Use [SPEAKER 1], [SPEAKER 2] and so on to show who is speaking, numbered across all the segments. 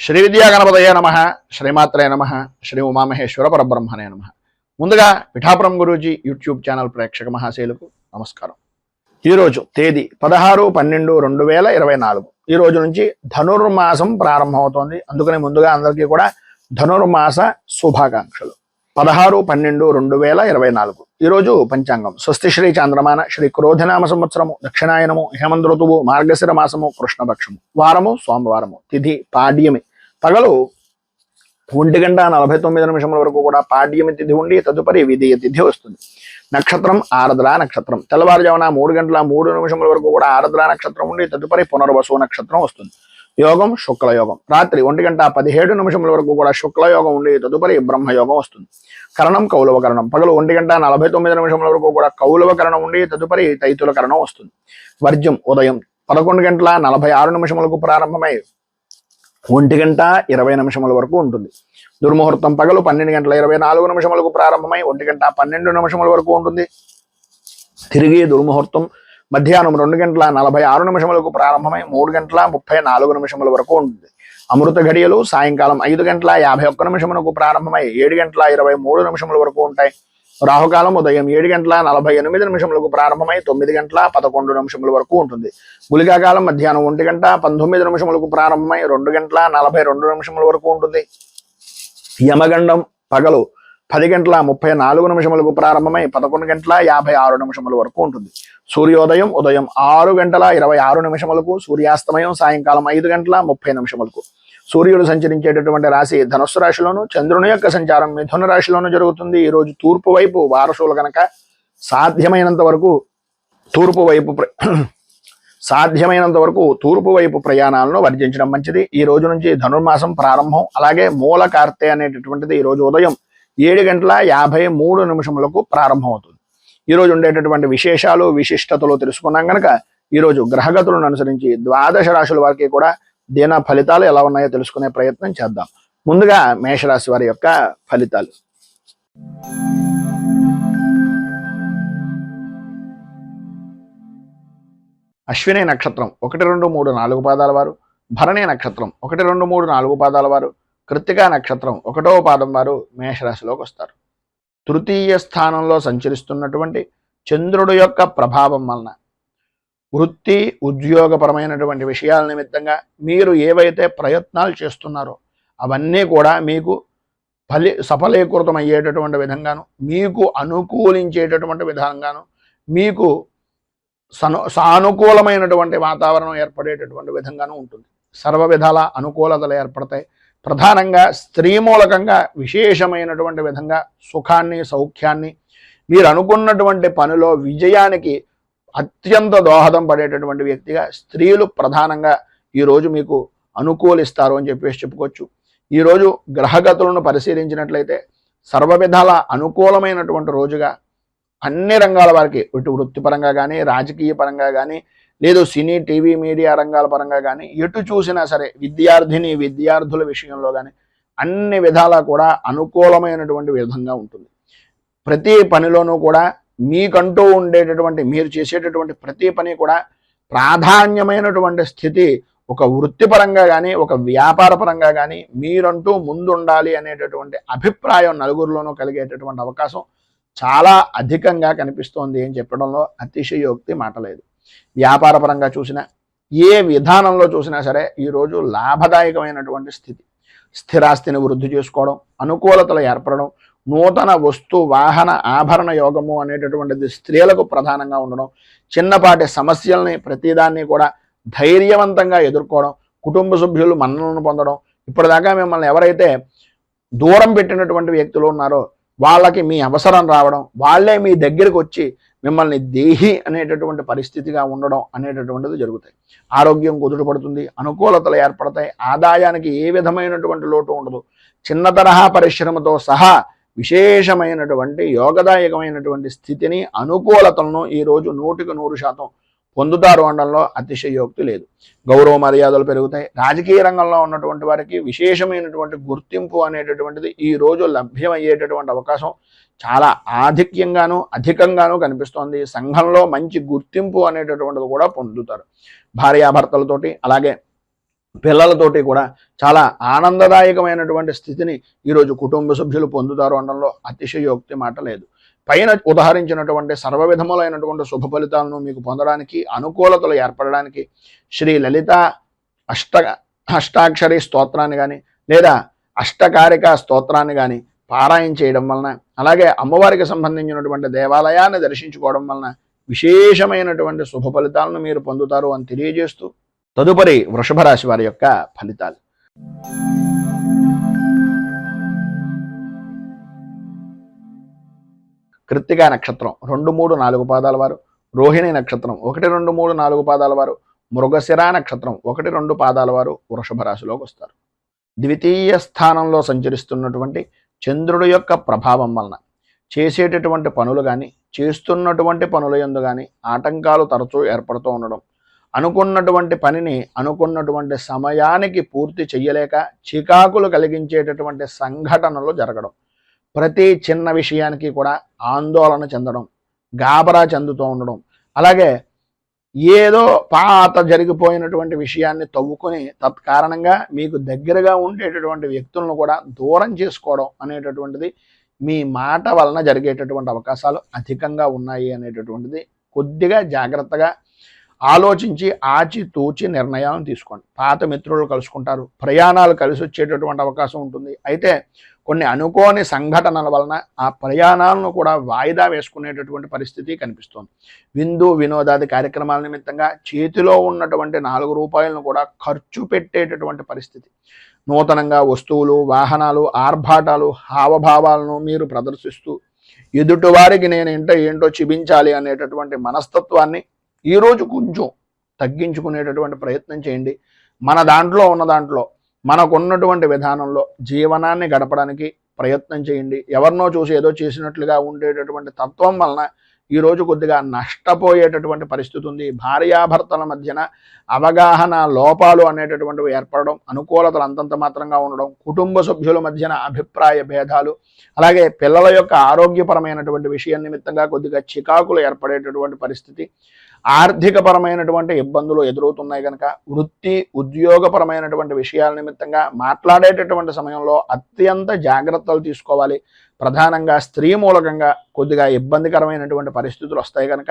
[SPEAKER 1] శ్రీ విద్యా గణపతయే నమః, శ్రీమాత్రే నమః, శ్రీ ఉమామహేశ్వర పరబ్రహ్మణే నమః. ముందుగా పిఠాపురం గురూజీ యూట్యూబ్ ఛానల్ ప్రేక్షక మహాశైలకు నమస్కారం. ఈరోజు తేదీ 16/12/2024. ఈ రోజు నుంచి ధనుర్మాసం ప్రారంభమవుతోంది. అందుకని ముందుగా అందరికీ కూడా ధనుర్మాస శుభాకాంక్షలు. 16/12/2024. ఈరోజు పంచాంగం స్వస్తి శ్రీ చాంద్రమాన శ్రీ క్రోధనామ సంవత్సరము, దక్షిణాయనము, హేమంత ఋతువు, మార్గశిర మాసము, కృష్ణపక్షము, వారము సోమవారము, తిథి పాడ్యమి, పగలు 1:49 వరకు కూడా పాడ్యమి తిథి ఉండి తదుపరి విధియ తిథి వస్తుంది. నక్షత్రం ఆరద్ర నక్షత్రం. తెల్లవారుజామున 3:03 వరకు కూడా ఆరద్ర నక్షత్రం ఉండి తదుపరి పునర్వసు నక్షత్రం వస్తుంది. యోగం శుక్లయోగం. రాత్రి 1:17 వరకు కూడా శుక్లయోగం ఉండి తదుపరి బ్రహ్మయోగం వస్తుంది. కరణం కౌలవ కరణం. పగలు 1:49 వరకు కూడా కౌలవ కరణం ఉండి తదుపరి తైతుల కరణం వస్తుంది. వర్జ్యం ఉదయం 11:46 ప్రారంభమై 1:20 వరకు ఉంటుంది. దుర్ముహూర్తం పగలు 12:24 ప్రారంభమై 1:12 వరకు ఉంటుంది. తిరిగి దుర్ముహూర్తం మధ్యాహ్నం 2:46 ప్రారంభమై 3:34 వరకు ఉంటుంది. అమృత ఘడియలు సాయంకాలం 5:51 ప్రారంభమై 7:23 వరకు ఉంటాయి. రాహుకాలం ఉదయం 7:48 ప్రారంభమై 9:11 వరకు ఉంటుంది. గుళికాకాలం మధ్యాహ్నం 1:19 ప్రారంభమై 2:42 వరకు ఉంటుంది. యమగండం పగలు 10:34 ప్రారంభమై 11:56 వరకు ఉంటుంది. సూర్యోదయం ఉదయం 6:26 సూర్యాస్తమయం సాయంకాలం 5:30 సూర్యుడు సంచరించేటటువంటి రాశి ధనుస్సు రాశిలోను, చంద్రుని యొక్క సంచారం మిథున రాశిలోను జరుగుతుంది. ఈ రోజు తూర్పు వైపు వారసులు కనుక సాధ్యమైనంత వరకు తూర్పు వైపు ప్రయాణాలను వర్జించడం మంచిది. ఈ రోజు నుంచి ధనుర్మాసం ప్రారంభం. అలాగే మూల కార్తె అనేటటువంటిది ఈ రోజు ఉదయం 7:53 ప్రారంభమవుతుంది. ఈ రోజు ఉండేటటువంటి విశేషాలు విశిష్టతలు తెలుసుకున్నాం కనుక ఈరోజు గ్రహగతులను అనుసరించి ద్వాదశ రాశుల వారికి కూడా దీన ఫలితాలు ఎలా ఉన్నాయో తెలుసుకునే ప్రయత్నం చేద్దాం. ముందుగా మేషరాశి వారి యొక్క ఫలితాలు. అశ్విని నక్షత్రం 1, 2, 3, 4 పాదాల వారు, భరణి నక్షత్రం 1, 2, 3, 4 పాదాల వారు, కృత్తికా నక్షత్రం 1వ పాదం వారు మేషరాశిలోకి వస్తారు. తృతీయ స్థానంలో సంచరిస్తున్నటువంటి చంద్రుడు యొక్క ప్రభావం వలన వృత్తి ఉద్యోగపరమైనటువంటి విషయాల నిమిత్తంగా మీరు ఏవైతే ప్రయత్నాలు చేస్తున్నారో అవన్నీ కూడా మీకు సఫలీకృతం అయ్యేటటువంటి విధంగాను, మీకు అనుకూలించేటటువంటి విధంగాను, మీకు సానుకూలమైనటువంటి వాతావరణం ఏర్పడేటటువంటి విధంగాను ఉంటుంది. సర్వ విధాల అనుకూలతలు ఏర్పడతాయి. ప్రధానంగా స్త్రీ మూలకంగా విశేషమైనటువంటి విధంగా సుఖాన్ని సౌఖ్యాన్ని, మీరు అనుకున్నటువంటి పనిలో విజయానికి అత్యంత దోహదం పడేటటువంటి వ్యక్తిగా స్త్రీలు ప్రధానంగా ఈరోజు మీకు అనుకూలిస్తారు అని చెప్పుకోవచ్చు. ఈరోజు గ్రహగతులను పరిశీలించినట్లయితే సర్వ విధాల అనుకూలమైనటువంటి రోజుగా అన్ని రంగాల వారికి, ఇటు వృత్తిపరంగా కానీ, రాజకీయ పరంగా కానీ, లేదు సినీ టీవీ మీడియా రంగాల పరంగా కానీ, ఎటు చూసినా సరే విద్యార్థుల విషయంలో కానీ అన్ని విధాలా కూడా అనుకూలమైనటువంటి విధంగా ఉంటుంది. ప్రతి పనిలోనూ కూడా మీకంటూ ఉండేటటువంటి, మీరు చేసేటటువంటి ప్రతి పని కూడా ప్రాధాన్యమైనటువంటి స్థితి ఒక వృత్తిపరంగా కానీ, ఒక వ్యాపార పరంగా కానీ మీరంటూ ముందుండాలి అనేటటువంటి అభిప్రాయం నలుగురిలోనూ కలిగేటటువంటి అవకాశం చాలా అధికంగా కనిపిస్తోంది అని చెప్పడంలో అతిశయోక్తి మాట లేదు. వ్యాపార పరంగా చూసినా, ఏ విధానంలో చూసినా సరే ఈరోజు లాభదాయకమైనటువంటి స్థితి. స్థిరాస్తిని వృద్ధి చేసుకోవడం, అనుకూలతలు ఏర్పడడం, నూతన వస్తు వాహన ఆభరణ యోగము అనేటటువంటిది స్త్రీలకు ప్రధానంగా ఉండడం, చిన్నపాటి సమస్యల్ని ప్రతిదాన్ని కూడా ధైర్యవంతంగా ఎదుర్కోవడం, కుటుంబ సభ్యులు మన్ననలను పొందడం, ఇప్పటిదాకా మిమ్మల్ని ఎవరైతే దూరం పెట్టినటువంటి వ్యక్తులు ఉన్నారో వాళ్ళకి మీ అవసరం రావడం, వాళ్ళే మీ దగ్గరికి వచ్చి మిమ్మల్ని దేహి అనేటటువంటి పరిస్థితిగా ఉండడం అనేటటువంటిది జరుగుతాయి. ఆరోగ్యం కుదుటపడుతుంది, అనుకూలతలు ఏర్పడతాయి, ఆదాయానికి ఏ విధమైనటువంటి లోటు ఉండదు. చిన్న తరహా పరిశ్రమతో సహా విశేషమైనటువంటి యోగదాయకమైనటువంటి స్థితిని, అనుకూలతలను ఈరోజు 100% పొందుతారు అనడంలో అతిశయోక్తి లేదు. గౌరవ మర్యాదలు పెరుగుతాయి. రాజకీయ రంగంలో ఉన్నటువంటి వారికి విశేషమైనటువంటి గుర్తింపు అనేటటువంటిది ఈరోజు లభ్యమయ్యేటటువంటి అవకాశం చాలా అధికంగాను కనిపిస్తోంది. సంఘంలో మంచి గుర్తింపు అనేటటువంటిది కూడా పొందుతారు. భార్యాభర్తలతోటి, అలాగే పిల్లలతోటి కూడా చాలా ఆనందదాయకమైనటువంటి స్థితిని ఈరోజు కుటుంబ సభ్యులు పొందుతారు అనడంలో అతిశయోక్తి మాట లేదు. పైన ఉదాహరించినటువంటి సర్వవిధములైనటువంటి శుభ ఫలితాలను మీకు పొందడానికి, అనుకూలతలు ఏర్పడడానికి శ్రీ లలిత అష్టాక్షరి స్తోత్రాన్ని కానీ లేదా అష్టకారిక స్తోత్రాన్ని కానీ పారాయణ చేయడం వలన, అలాగే అమ్మవారికి సంబంధించినటువంటి దేవాలయాన్ని దర్శించుకోవడం వలన విశేషమైనటువంటి శుభ ఫలితాలను మీరు పొందుతారు అని తెలియజేస్తూ తదుపరి వృషభ రాశి వారి యొక్క ఫలితాలు. కృత్తికా నక్షత్రం 2, 3, 4 పాదాల వారు, రోహిణి నక్షత్రం 1, 2, 3, 4 పాదాల వారు, మృగశిర నక్షత్రం 1, 2 పాదాల వారు వృషభ రాశిలోకి వస్తారు. ద్వితీయ స్థానంలో సంచరిస్తున్నటువంటి చంద్రుడి యొక్క ప్రభావం వలన చేసేటటువంటి పనులు కానీ, చేస్తున్నటువంటి పనుల యందు కానీ ఆటంకాలు తరచూ ఏర్పడుతూ ఉండడం, అనుకున్నటువంటి పనిని అనుకున్నటువంటి సమయానికి పూర్తి చేయలేక చికాకులు కలిగించేటటువంటి సంఘటనలు జరగడం, ప్రతి చిన్న విషయానికి కూడా ఆందోళన చెందడం, గాబరా చెందుతూ ఉండడం, అలాగే ఏదో పాత జరిగిపోయినటువంటి విషయాన్ని తవ్వుకొని తత్కారణంగా మీకు దగ్గరగా ఉండేటటువంటి వ్యక్తులను కూడా దూరం చేసుకోవడం అనేటటువంటిది మీ మాట వలన జరిగేటటువంటి అవకాశాలు అధికంగా ఉన్నాయి అనేటటువంటిది కొద్దిగా జాగ్రత్తగా ఆలోచించి ఆచితూచి నిర్ణయాలను తీసుకోండి. పాత మిత్రులు కలుసుకుంటారు, ప్రయాణాలు కలిసి వచ్చేటటువంటి అవకాశం ఉంటుంది. అయితే కొన్ని అనుకోని సంఘటనల వలన ఆ ప్రయాణాలను కూడా వాయిదా వేసుకునేటటువంటి పరిస్థితి కనిపిస్తోంది. విందు వినోదాది కార్యక్రమాల నిమిత్తంగా చేతిలో ఉన్నటువంటి 4 రూపాయలను కూడా ఖర్చు పెట్టేటటువంటి పరిస్థితి. నూతనంగా వస్తువులు, వాహనాలు, ఆర్భాటాలు, హావభావాలను మీరు ప్రదర్శిస్తూ ఎదుటివారికి నేను ఏంటో చూపించాలి అనేటటువంటి మనస్తత్వాన్ని ఈరోజు కొంచెం తగ్గించుకునేటటువంటి ప్రయత్నం చేయండి. మన దాంట్లో ఉన్న దాంట్లో మనకున్నటువంటి విధానంలో జీవనాన్ని గడపడానికి ప్రయత్నం చేయండి. ఎవరినో చూసి ఏదో చేసినట్లుగా ఉండేటటువంటి తత్వం వలన ఈరోజు కొద్దిగా నష్టపోయేటటువంటి పరిస్థితి ఉంది. భార్యాభర్తల మధ్యన అవగాహన లోపాలు అనేటటువంటివి ఏర్పడడం, అనుకూలతలు అంతంత మాత్రంగా ఉండడం, కుటుంబ సభ్యుల మధ్యన అభిప్రాయ భేదాలు, అలాగే పిల్లల యొక్క ఆరోగ్యపరమైనటువంటి విషయం నిమిత్తంగా కొద్దిగా చికాకులు ఏర్పడేటటువంటి పరిస్థితి, ఆర్థికపరమైనటువంటి ఇబ్బందులు ఎదురవుతున్నాయి కనుక వృత్తి ఉద్యోగపరమైనటువంటి విషయాల నిమిత్తంగా మాట్లాడేటటువంటి సమయంలో అత్యంత జాగ్రత్తలు తీసుకోవాలి. ప్రధానంగా స్త్రీ మూలకంగా కొద్దిగా ఇబ్బందికరమైనటువంటి పరిస్థితులు వస్తాయి కనుక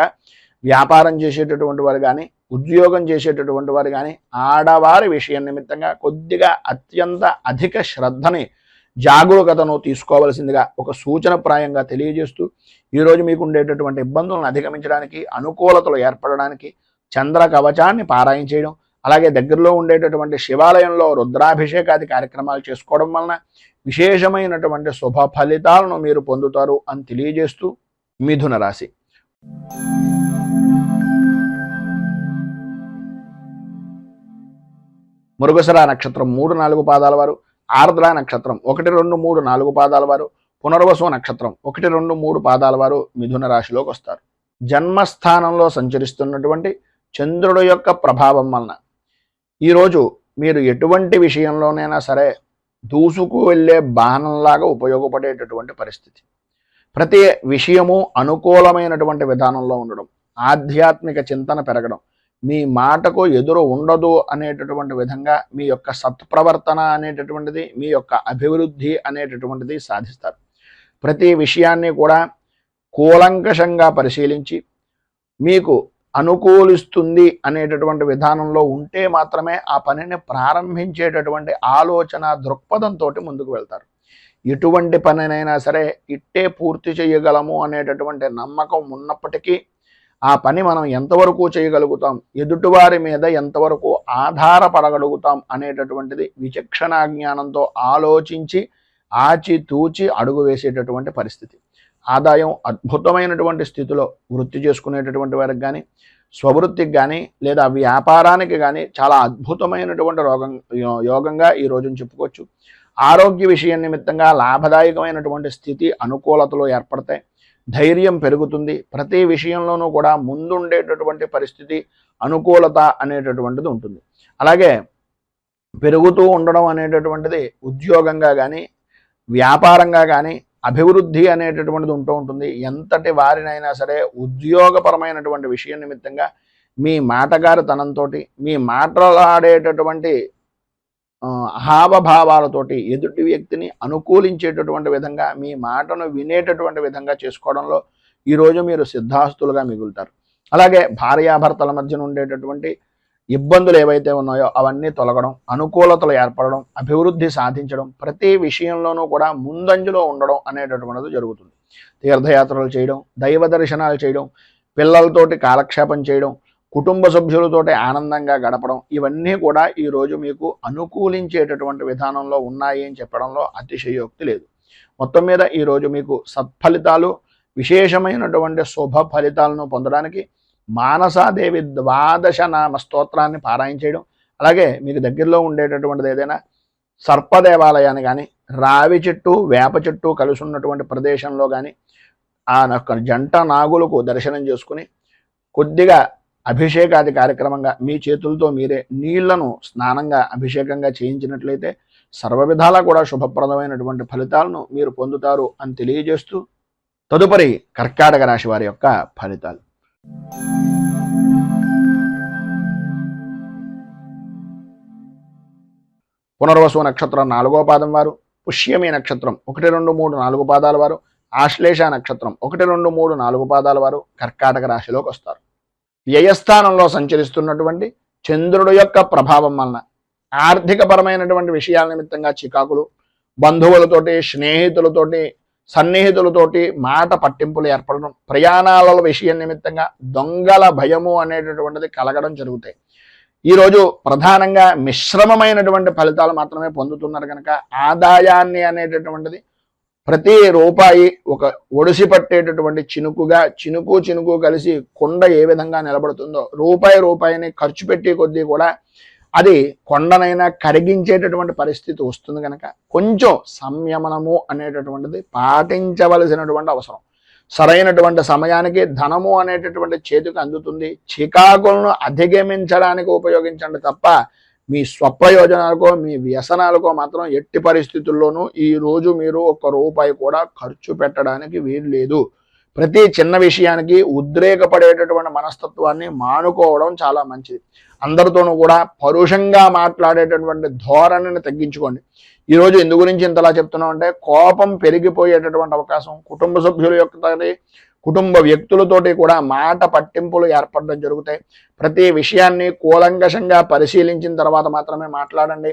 [SPEAKER 1] వ్యాపారం చేసేటటువంటి వారు కానీ, ఉద్యోగం చేసేటటువంటి వారు కానీ ఆడవారి విషయం నిమిత్తంగా కొద్దిగా అత్యంత అధిక శ్రద్ధని, జాగరూకతను తీసుకోవలసిందిగా ఒక సూచనప్రాయంగా తెలియజేస్తూ ఈరోజు మీకు ఉండేటటువంటి ఇబ్బందులను అధిగమించడానికి, అనుకూలతలు ఏర్పడడానికి చంద్ర కవచాన్ని పారాయణ చేయడం, అలాగే దగ్గరలో ఉండేటటువంటి శివాలయంలో రుద్రాభిషేకాది కార్యక్రమాలు చేసుకోవడం వలన విశేషమైనటువంటి శుభ ఫలితాలను మీరు పొందుతారు అని తెలియజేస్తూ మిథున రాశి. మృగశిర నక్షత్రం 3, 4 పాదాల వారు, ఆర్ద్ర నక్షత్రం 1, 2, 3, 4 పాదాల వారు, పునర్వసు నక్షత్రం 1, 2, 3 పాదాల వారు మిథున రాశిలోకి వస్తారు. జన్మస్థానంలో సంచరిస్తున్నటువంటి చంద్రుడు యొక్క ప్రభావం వలన ఈరోజు మీరు ఎటువంటి విషయంలోనైనా సరే దూసుకు వెళ్ళే బాణంలాగా ఉపయోగపడేటటువంటి పరిస్థితి. ప్రతి విషయము అనుకూలమైనటువంటి విధానంలో ఉండడం, ఆధ్యాత్మిక చింతన పెరగడం, మీ మాటకు ఎదురు ఉండదు అనేటటువంటి విధంగా మీ యొక్క సత్ప్రవర్తన అనేటటువంటిది, మీ యొక్క అభివృద్ధి అనేటటువంటిది సాధిస్తారు. ప్రతి విషయాన్ని కూడా కూలంకషంగా పరిశీలించి మీకు అనుకూలిస్తుంది అనేటటువంటి విధానంలో ఉంటే మాత్రమే ఆ పనిని ప్రారంభించేటటువంటి ఆలోచన దృక్పథంతో ముందుకు వెళ్తారు. ఎటువంటి పనినైనా సరే ఇట్టే పూర్తి చేయగలము అనేటటువంటి నమ్మకం ఉన్నప్పటికీ ఆ పని మనం ఎంతవరకు చేయగలుగుతాం, ఎదుటివారి మీద ఎంతవరకు ఆధారపడగలుగుతాం అనేటటువంటిది విచక్షణా జ్ఞానంతో ఆలోచించి ఆచితూచి అడుగు వేసేటటువంటి పరిస్థితి. ఆదాయం అద్భుతమైనటువంటి స్థితిలో వృత్తి చేసుకునేటటువంటి వారికి కానీ, స్వవృత్తికి కానీ లేదా వ్యాపారానికి కానీ చాలా అద్భుతమైనటువంటి యోగంగా ఈ రోజును చెప్పుకోవచ్చు. ఆరోగ్య విషయం నిమిత్తంగా లాభదాయకమైనటువంటి స్థితి, అనుకూలతలు ఏర్పడతాయి. ధైర్యం పెరుగుతుంది. ప్రతి విషయంలోనూ కూడా ముందుండేటటువంటి పరిస్థితి, అనుకూలత అనేటటువంటిది ఉంటుంది. అలాగే పెరుగుతూ ఉండడం అనేటటువంటిది ఉద్యోగంగా కానీ, వ్యాపారంగా కానీ అభివృద్ధి అనేటటువంటిది ఉంటూ ఉంటుంది. ఎంతటి వారినైనా సరే ఉద్యోగపరమైనటువంటి విషయం నిమిత్తంగా మీ మాటగారితనంతో, మీ మాట్లాడేటటువంటి హావభావాలతోటి ఎదుటి వ్యక్తిని అనుకూలించేటటువంటి విధంగా మీ మాటను వినేటటువంటి విధంగా చేసుకోవడంలో ఈరోజు మీరు సిద్ధాస్తులుగా మిగులుతారు. అలాగే భార్యాభర్తల మధ్యన ఉండేటటువంటి ఇబ్బందులు ఏవైతే ఉన్నాయో అవన్నీ తొలగడం, అనుకూలతలు ఏర్పడడం, అభివృద్ధి సాధించడం, ప్రతి విషయంలోనూ కూడా ముందంజలో ఉండడం అనేటటువంటిది జరుగుతుంది. తీర్థయాత్రలు చేయడం, దైవ దర్శనాలు చేయడం, పిల్లలతోటి కాలక్షేపం చేయడం, కుటుంబ సభ్యులతోటి ఆనందంగా గడపడం, ఇవన్నీ కూడా ఈరోజు మీకు అనుకూలించేటటువంటి విధానంలో ఉన్నాయి అని చెప్పడంలో అతిశయోక్తి లేదు. మొత్తం మీద ఈరోజు మీకు సత్ఫలితాలు, విశేషమైనటువంటి శుభ ఫలితాలను పొందడానికి మానసాదేవి 12 నామ స్తోత్రాన్ని పారాయణ చేయడం, అలాగే మీకు దగ్గరలో ఉండేటటువంటిది ఏదైనా సర్పదేవాలయాన్ని కానీ, రావి చెట్టు వేప చెట్టు కలిసి ఉన్నటువంటి ప్రదేశంలో కానీ ఆ జంట నాగులకు దర్శనం చేసుకుని కొద్దిగా అభిషేకాది కార్యక్రమంగా మీ చేతులతో మీరే నీళ్లను స్నానంగా అభిషేకంగా చేయించినట్లయితే సర్వ విధాలా కూడా శుభప్రదమైనటువంటి ఫలితాలను మీరు పొందుతారు అని తెలియజేస్తూ తదుపరి కర్కాటక రాశి వారి యొక్క ఫలితాలు. పునర్వసు నక్షత్రం 4వ పాదం వారు, పుష్యమి నక్షత్రం 1, 2, 3, 4 పాదాల వారు, ఆశ్లేష నక్షత్రం 1, 2, 3, 4 పాదాల వారు కర్కాటక రాశిలోకి వస్తారు. వ్యయస్థానంలో సంచరిస్తున్నటువంటి చంద్రుడు యొక్క ప్రభావం వలన ఆర్థికపరమైనటువంటి విషయాల నిమిత్తంగా చికాకులు, బంధువులతోటి, స్నేహితులతోటి, సన్నిహితులతోటి మాట పట్టింపులు ఏర్పడడం, ప్రయాణాల విషయం నిమిత్తంగా దొంగల భయము అనేటటువంటిది కలగడం జరుగుతాయి. ఈరోజు ప్రధానంగా మిశ్రమమైనటువంటి ఫలితాలు మాత్రమే పొందుతున్నారు కనుక ఆదాయాన్ని అనేటటువంటిది ప్రతి రూపాయి ఒక ఒడిసి పట్టేటటువంటి చినుకుగా, చినుకు కలిసి కొండ ఏ విధంగా నిలబడుతుందో రూపాయిని ఖర్చు పెట్టే కొద్దీ కూడా అది కొండనైనా కరిగించేటటువంటి పరిస్థితి వస్తుంది కనుక కొంచెం సంయమనము అనేటటువంటిది పాటించవలసినటువంటి అవసరం. సరైనటువంటి సమయానికి ధనము అనేటటువంటి చేతికి అందుతుంది. చికాకులను అధిగమించడానికి ఉపయోగించండి తప్ప మీ స్వప్రయోజనాలకో మీ వ్యసనాలకో మాత్రం ఎట్టి పరిస్థితుల్లోనూ ఈరోజు మీరు ₹1 కూడా ఖర్చు పెట్టడానికి వీలు లేదు. ప్రతి చిన్న విషయానికి ఉద్రేకపడేటటువంటి మనస్తత్వాన్ని మానుకోవడం చాలా మంచిది. అందరితోనూ కూడా పరుషంగా మాట్లాడేటటువంటి ధోరణిని తగ్గించుకోండి. ఈరోజు ఎందు గురించి ఇంతలా చెప్తున్నాం అంటే కోపం పెరిగిపోయేటటువంటి అవకాశం, కుటుంబ సభ్యుల యొక్క కుటుంబ వ్యక్తులతోటి కూడా మాట పట్టింపులు ఏర్పడడం జరుగుతాయి. ప్రతి విషయాన్ని కూలంకషంగా పరిశీలించిన తర్వాత మాత్రమే మాట్లాడండి.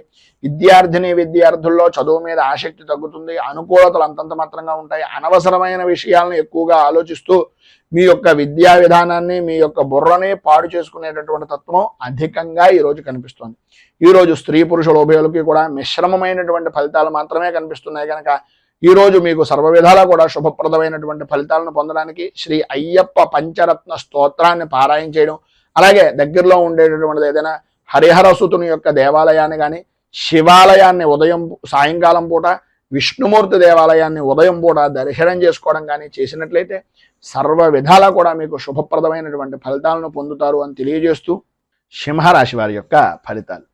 [SPEAKER 1] విద్యార్థుల్లో చదువు మీద ఆసక్తి తగ్గుతుంది. అనుకూలతలు అంతంత మాత్రంగా ఉంటాయి. అనవసరమైన విషయాలను ఎక్కువగా ఆలోచిస్తూ మీ యొక్క విద్యా విధానాన్ని, మీ యొక్క బుర్రని పాడు చేసుకునేటటువంటి తత్వం అధికంగా ఈరోజు కనిపిస్తుంది. ఈరోజు స్త్రీ పురుషుల ఉభయులకి కూడా మిశ్రమమైనటువంటి ఫలితాలు మాత్రమే కనిపిస్తున్నాయి కనుక ఈరోజు మీకు సర్వ విధాలా కూడా శుభప్రదమైనటువంటి ఫలితాలను పొందడానికి శ్రీ అయ్యప్ప పంచరత్న స్తోత్రాన్ని పారాయణ చేయడం, అలాగే దగ్గరలో ఉండేటటువంటిది ఏదైనా హరిహరసుతుని యొక్క దేవాలయాన్ని కానీ, శివాలయాన్ని సాయంకాలం పూట, విష్ణుమూర్తి దేవాలయాన్ని ఉదయం పూట దర్శనం చేసుకోవడం కానీ చేసినట్లయితే సర్వ విధాలా కూడా మీకు శుభప్రదమైనటువంటి ఫలితాలను పొందుతారు అని తెలియజేస్తూ సింహరాశి వారి యొక్క ఫలితాలు.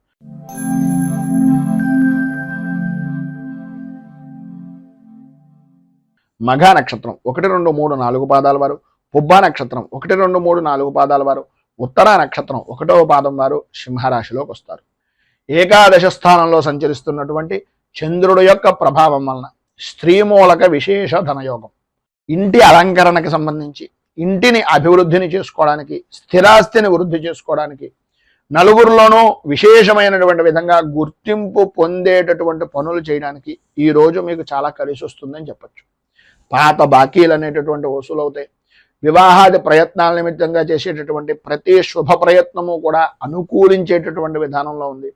[SPEAKER 1] మఘ నక్షత్రం 1, 2, 3, 4 పాదాల వారు, పుబ్బ నక్షత్రం 1, 2, 3, 4 పాదాల వారు, ఉత్తర నక్షత్రం 1వ పాదం వారు సింహరాశిలోకి వస్తారు. ఏకాదశ స్థానంలో సంచరిస్తున్నటువంటి చంద్రుడు యొక్క ప్రభావం వలన స్త్రీ మూలక విశేష ధనయోగం, ఇంటి అలంకరణకి సంబంధించి, ఇంటిని అభివృద్ధిని చేసుకోవడానికి, స్థిరాస్తిని వృద్ధి చేసుకోవడానికి, నలుగురిలోనూ విశేషమైనటువంటి విధంగా గుర్తింపు పొందేటటువంటి పనులు చేయడానికి ఈరోజు మీకు చాలా కలిసి వస్తుందని చెప్పచ్చు. పాత బాకీలు అనేటటువంటి వసూలు అవుతాయి. వివాహాది ప్రయత్నాల నిమిత్తంగా చేసేటటువంటి ప్రతి శుభ ప్రయత్నము కూడా అనుకూలించేటటువంటి విధానంలో ఉంది.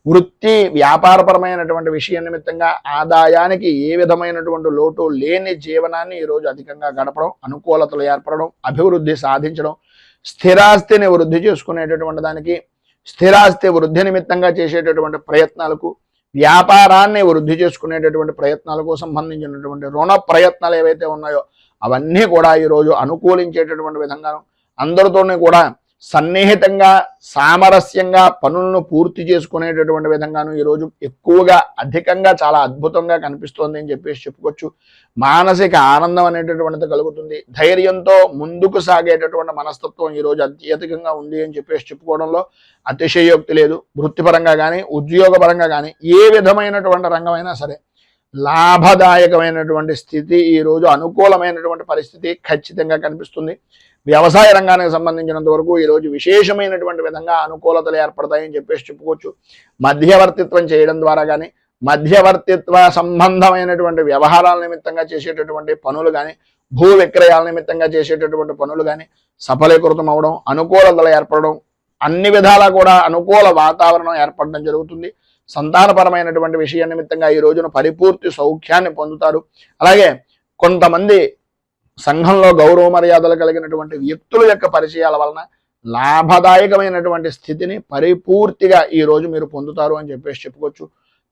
[SPEAKER 1] వృత్తి వ్యాపారపరమైనటువంటి విషయం నిమిత్తంగా ఆదాయానికి ఏ విధమైనటువంటి లోటు లేని జీవనాన్ని ఈరోజు అధికంగా గడపడం, అనుకూలతలు ఏర్పడడం, అభివృద్ధి సాధించడం, స్థిరాస్తిని వృద్ధి చేసుకునేటటువంటి దానికి, స్థిరాస్తి వృద్ధి నిమిత్తంగా చేసేటటువంటి ప్రయత్నాలకు, వ్యాపారాన్ని వృద్ధి చేసుకునేటటువంటి ప్రయత్నాలకు సంబంధించినటువంటి రుణ ప్రయత్నాలు ఏవైతే ఉన్నాయో అవన్నీ కూడా ఈరోజు అనుకూలించేటటువంటి విధంగా, అందరితోనే కూడా సన్నిహితంగా సామరస్యంగా పనులను పూర్తి చేసుకునేటటువంటి విధంగాను ఈరోజు ఎక్కువగా అధికంగా చాలా అద్భుతంగా కనిపిస్తోంది అని చెప్పేసి చెప్పుకోవచ్చు. మానసిక ఆనందం అనేటటువంటిది కలుగుతుంది. ధైర్యంతో ముందుకు సాగేటటువంటి మనస్తత్వం ఈరోజు అత్యధికంగా ఉంది అని చెప్పేసి చెప్పుకోవడంలో అతిశయోక్తి లేదు. వృత్తిపరంగా కానీ ఉద్యోగపరంగా కానీ ఏ విధమైనటువంటి రంగమైనా సరే లాభదాయకమైనటువంటి స్థితి, ఈరోజు అనుకూలమైనటువంటి పరిస్థితి ఖచ్చితంగా కనిపిస్తుంది. వ్యవసాయ రంగానికి సంబంధించినంత వరకు ఈరోజు విశేషమైనటువంటి విధంగా అనుకూలతలు ఏర్పడతాయని చెప్పేసి చెప్పుకోవచ్చు. మధ్యవర్తిత్వం చేయడం ద్వారా కానీ, మధ్యవర్తిత్వ సంబంధమైనటువంటి వ్యవహారాల నిమిత్తంగా చేసేటటువంటి పనులు కానీ, భూ విక్రయాల నిమిత్తంగా చేసేటటువంటి పనులు కానీ సఫలీకృతం అవడం, అనుకూలతలు ఏర్పడడం, అన్ని విధాలా కూడా అనుకూల వాతావరణం ఏర్పడడం జరుగుతుంది. సంతానపరమైనటువంటి విషయం నిమిత్తంగా ఈ రోజున పరిపూర్తి సౌఖ్యాన్ని పొందుతారు. అలాగే కొంతమంది సంఘంలో గౌరవ మర్యాదలు కలిగినటువంటి వ్యక్తుల యొక్క పరిచయాల వలన లాభదాయకమైనటువంటి స్థితిని పరిపూర్తిగా ఈ రోజు మీరు పొందుతారు అని చెప్పేసి చెప్పుకోవచ్చు.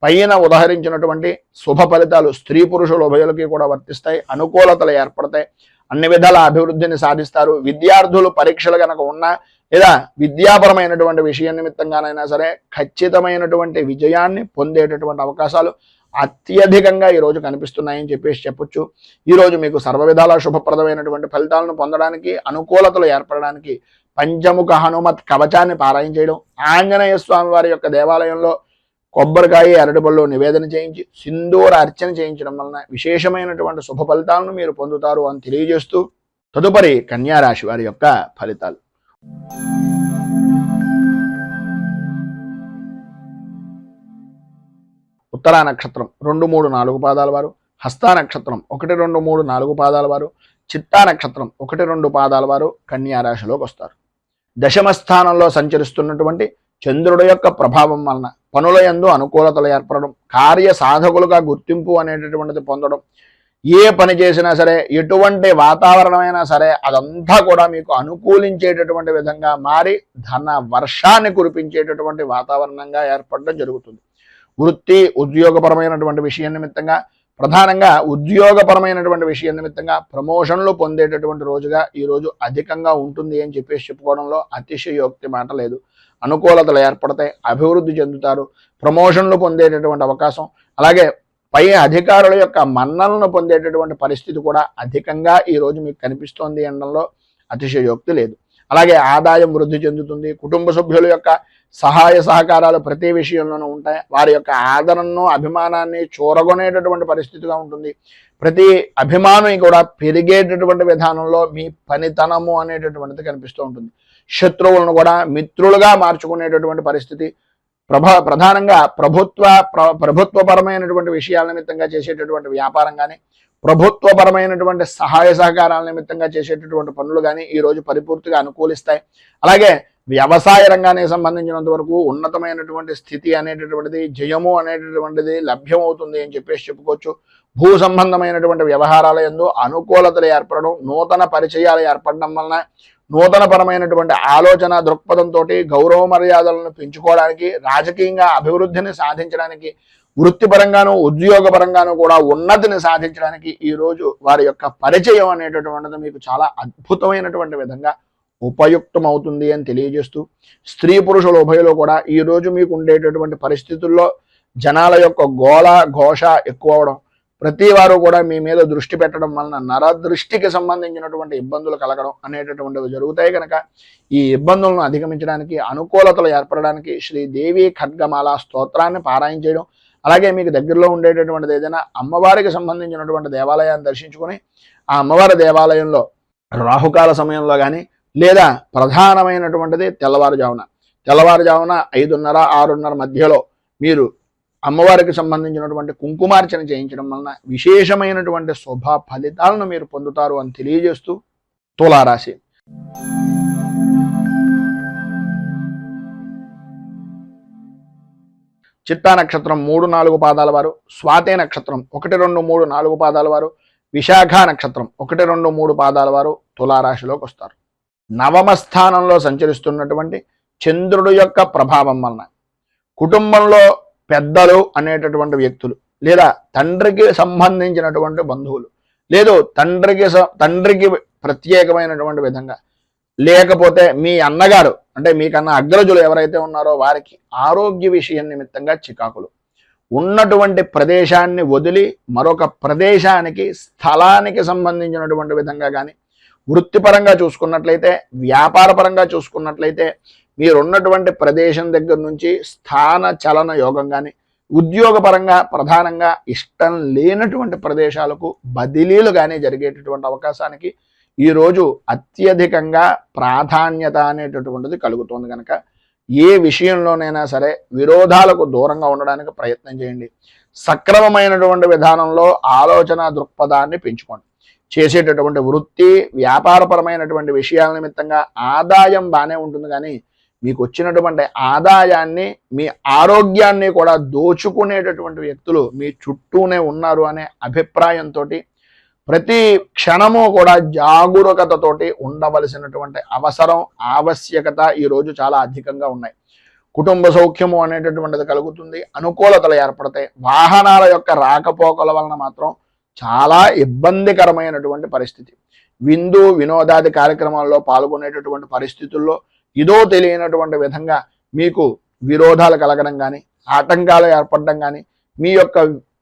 [SPEAKER 1] పైన ఉదహరించినటువంటి శుభ ఫలితాలు స్త్రీ పురుషుల ఉభయులకి కూడా వర్తిస్తాయి. అనుకూలతలు ఏర్పడతాయి. అన్ని విధాల అభివృద్ధిని సాధిస్తారు. విద్యార్థులు పరీక్షలు కనుక ఉన్నా లేదా విద్యాపరమైనటువంటి విషయం నిమిత్తంగానైనా సరే ఖచ్చితమైనటువంటి విజయాన్ని పొందేటటువంటి అవకాశాలు అత్యధికంగా ఈరోజు కనిపిస్తున్నాయని చెప్పేసి చెప్పొచ్చు. ఈరోజు మీకు సర్వ విధాల శుభప్రదమైనటువంటి ఫలితాలను పొందడానికి, అనుకూలతలు ఏర్పడడానికి పంచముఖ హనుమత్ కవచాన్ని పారాయణ చేయడం, ఆంజనేయ స్వామి వారి యొక్క దేవాలయంలో కొబ్బరికాయ అరటిపళ్ళు నివేదన చేయించి సింధూర అర్చన చేయించడం వలన విశేషమైనటువంటి శుభ ఫలితాలను మీరు పొందుతారు అని తెలియజేస్తూ తదుపరి కన్యా రాశి వారి యొక్క ఫలితాలు. ఉత్తరా నక్షత్రం 2, 3, 4 పాదాల వారు, హస్తా నక్షత్రం 1, 2, 3, 4 పాదాల వారు, చిత్తా నక్షత్రం 1, 2 పాదాల వారు కన్యా రాశిలోకి వస్తారు. దశమ స్థానంలో సంచరిస్తున్నటువంటి చంద్రుడి యొక్క ప్రభావం వలన పనుల యందు అనుకూలతలు ఏర్పడడం, కార్య సాధకులుగా గుర్తింపు అనేటటువంటిది పొందడం, ఏ పని చేసినా సరే ఎటువంటి వాతావరణమైనా సరే అదంతా కూడా మీకు అనుకూలించేటటువంటి విధంగా మారి ధన వర్షాన్ని కురిపించేటటువంటి వాతావరణంగా ఏర్పడడం జరుగుతుంది. వృత్తి ఉద్యోగపరమైనటువంటి విషయం నిమిత్తంగా, ప్రధానంగా ఉద్యోగపరమైనటువంటి విషయం నిమిత్తంగా ప్రమోషన్లు పొందేటటువంటి రోజుగా ఈరోజు అధికంగా ఉంటుంది అని చెప్పేసి చెప్పుకోవడంలో అతిశయోక్తి మాట లేదు. అనుకూలతలు ఏర్పడతాయి, అభివృద్ధి చెందుతారు, ప్రమోషన్లు పొందేటటువంటి అవకాశం, అలాగే పై అధికారుల యొక్క మన్ననలను పొందేటటువంటి పరిస్థితి కూడా అధికంగా ఈరోజు మీకు కనిపిస్తోంది అనడంలో అతిశయోక్తి లేదు. అలాగే ఆదాయం వృద్ధి చెందుతుంది. కుటుంబ సభ్యుల యొక్క సహాయ సహకారాలు ప్రతి విషయంలోనూ ఉంటాయి. వారి యొక్క ఆదరణను అభిమానాన్ని చూరగొనేటటువంటి పరిస్థితిగా ఉంటుంది. ప్రతి అభిమానం కూడా పెరిగేటటువంటి విధానంలో మీ పనితనము అనేటటువంటిది కనిపిస్తూ ఉంటుంది. శత్రువులను కూడా మిత్రులుగా మార్చుకునేటటువంటి పరిస్థితి, ప్రధానంగా ప్రభుత్వపరమైనటువంటి విషయాల నిమిత్తంగా చేసేటటువంటి వ్యాపారం కానీ, ప్రభుత్వపరమైనటువంటి సహాయ సహకారాల నిమిత్తంగా చేసేటటువంటి పనులు కానీ ఈరోజు పరిపూర్తిగా అనుకూలిస్తాయి. అలాగే వ్యవసాయ రంగానికి సంబంధించినంత వరకు ఉన్నతమైనటువంటి స్థితి అనేటటువంటిది, జయము అనేటటువంటిది లభ్యమవుతుంది అని చెప్పేసి చెప్పుకోవచ్చు. భూ సంబంధమైనటువంటి వ్యవహారాల యందు అనుకూలతలు ఏర్పడడం, నూతన పరిచయాలు ఏర్పడడం వలన నూతనపరమైనటువంటి ఆలోచన దృక్పథంతో గౌరవ మర్యాదలను పెంచుకోవడానికి, రాజకీయంగా అభివృద్ధిని సాధించడానికి, వృత్తిపరంగాను ఉద్యోగపరంగాను కూడా ఉన్నతిని సాధించడానికి ఈరోజు వారి యొక్క పరిచయం అనేటటువంటిది మీకు చాలా అద్భుతమైనటువంటి విధంగా ఉపయుక్తమవుతుంది అని తెలియజేస్తూ, స్త్రీ పురుషుల ఉభయలో కూడా ఈరోజు మీకు ఉండేటటువంటి పరిస్థితుల్లో జనాల యొక్క గోళ ఘోష ఎక్కువ అవడం, ప్రతి వారు కూడా మీ మీద దృష్టి పెట్టడం వలన నరదృష్టికి సంబంధించినటువంటి ఇబ్బందులు కలగడం అనేటటువంటివి జరుగుతాయి. కనుక ఈ ఇబ్బందులను అధిగమించడానికి, అనుకూలతలు ఏర్పడడానికి శ్రీదేవి ఖడ్గమాల స్తోత్రాన్ని పారాయణ చేయడం, అలాగే మీకు దగ్గరలో ఉండేటటువంటిది ఏదైనా అమ్మవారికి సంబంధించినటువంటి దేవాలయాన్ని దర్శించుకొని ఆ అమ్మవారి దేవాలయంలో రాహుకాల సమయంలో కానీ, లేదా ప్రధానమైనటువంటిది తెల్లవారుజామున 5:30, 6:30 మధ్యలో మీరు అమ్మవారికి సంబంధించినటువంటి కుంకుమార్చన చేయించడం వలన విశేషమైనటువంటి శుభ ఫలితాలను మీరు పొందుతారు అని తెలియజేస్తూ తులారాశి. చిత్తా నక్షత్రం 3, 4 పాదాల వారు, స్వాతి నక్షత్రం 1, 2, 3, 4 పాదాల వారు, విశాఖ నక్షత్రం 1, 2, 3 పాదాల వారు తులారాశిలోకి వస్తారు. నవమ స్థానంలో సంచరిస్తున్నటువంటి చంద్రుడు యొక్క ప్రభావం వలన కుటుంబంలో పెద్దలు అనేటటువంటి వ్యక్తులు, లేదా తండ్రికి సంబంధించినటువంటి బంధువులు, లేదు తండ్రికి ప్రత్యేకమైనటువంటి విధంగా లేకపోతే మీ అన్నగారు అంటే మీకన్నా అగ్రజులు ఎవరైతే ఉన్నారో వారికి ఆరోగ్య విషయం నిమిత్తంగా చికాకులు, ఉన్నటువంటి ప్రదేశాన్ని వదిలి మరొక ప్రదేశానికి స్థలానికి సంబంధించినటువంటి విధంగా కానీ, వృత్తిపరంగా చూసుకున్నట్లయితే, వ్యాపారపరంగా చూసుకున్నట్లయితే మీరున్నటువంటి ప్రదేశం దగ్గర నుంచి స్థాన చలన యోగం కానీ, ఉద్యోగపరంగా ప్రధానంగా ఇష్టం లేనటువంటి ప్రదేశాలకు బదిలీలు కానీ జరిగేటటువంటి అవకాశానికి ఈరోజు అత్యధికంగా ప్రాధాన్యత అనేటటువంటిది కలుగుతుంది. కనుక ఏ విషయంలోనైనా సరే విరోధాలకు దూరంగా ఉండడానికి ప్రయత్నం చేయండి. సక్రమమైనటువంటి విధానంలో ఆలోచన దృక్పథాన్ని పెంచుకోండి. చేసేటటువంటి వృత్తి వ్యాపారపరమైనటువంటి విషయాల నిమిత్తంగా ఆదాయం బాగానే ఉంటుంది, కానీ మీకు వచ్చినటువంటి ఆదాయాన్ని మీ ఆరోగ్యాన్ని కూడా దోచుకునేటటువంటి వ్యక్తులు మీ చుట్టూనే ఉన్నారు అనే అభిప్రాయంతో ప్రతి క్షణము కూడా జాగరూకతతోటి ఉండవలసినటువంటి అవసరం ఆవశ్యకత ఈరోజు చాలా అధికంగా ఉన్నాయి. కుటుంబ సౌఖ్యము అనేటటువంటిది కలుగుతుంది, అనుకూలతలు ఏర్పడతాయి. వాహనాల యొక్క రాకపోకల వలన మాత్రం చాలా ఇబ్బందికరమైనటువంటి పరిస్థితి. విందు వినోదాది కార్యక్రమాల్లో పాల్గొనేటటువంటి పరిస్థితుల్లో ఇదో తెలియనటువంటి విధంగా మీకు విరోధాలు కలగడం కానీ, ఆటంకాలు ఏర్పడడం కానీ, మీ యొక్క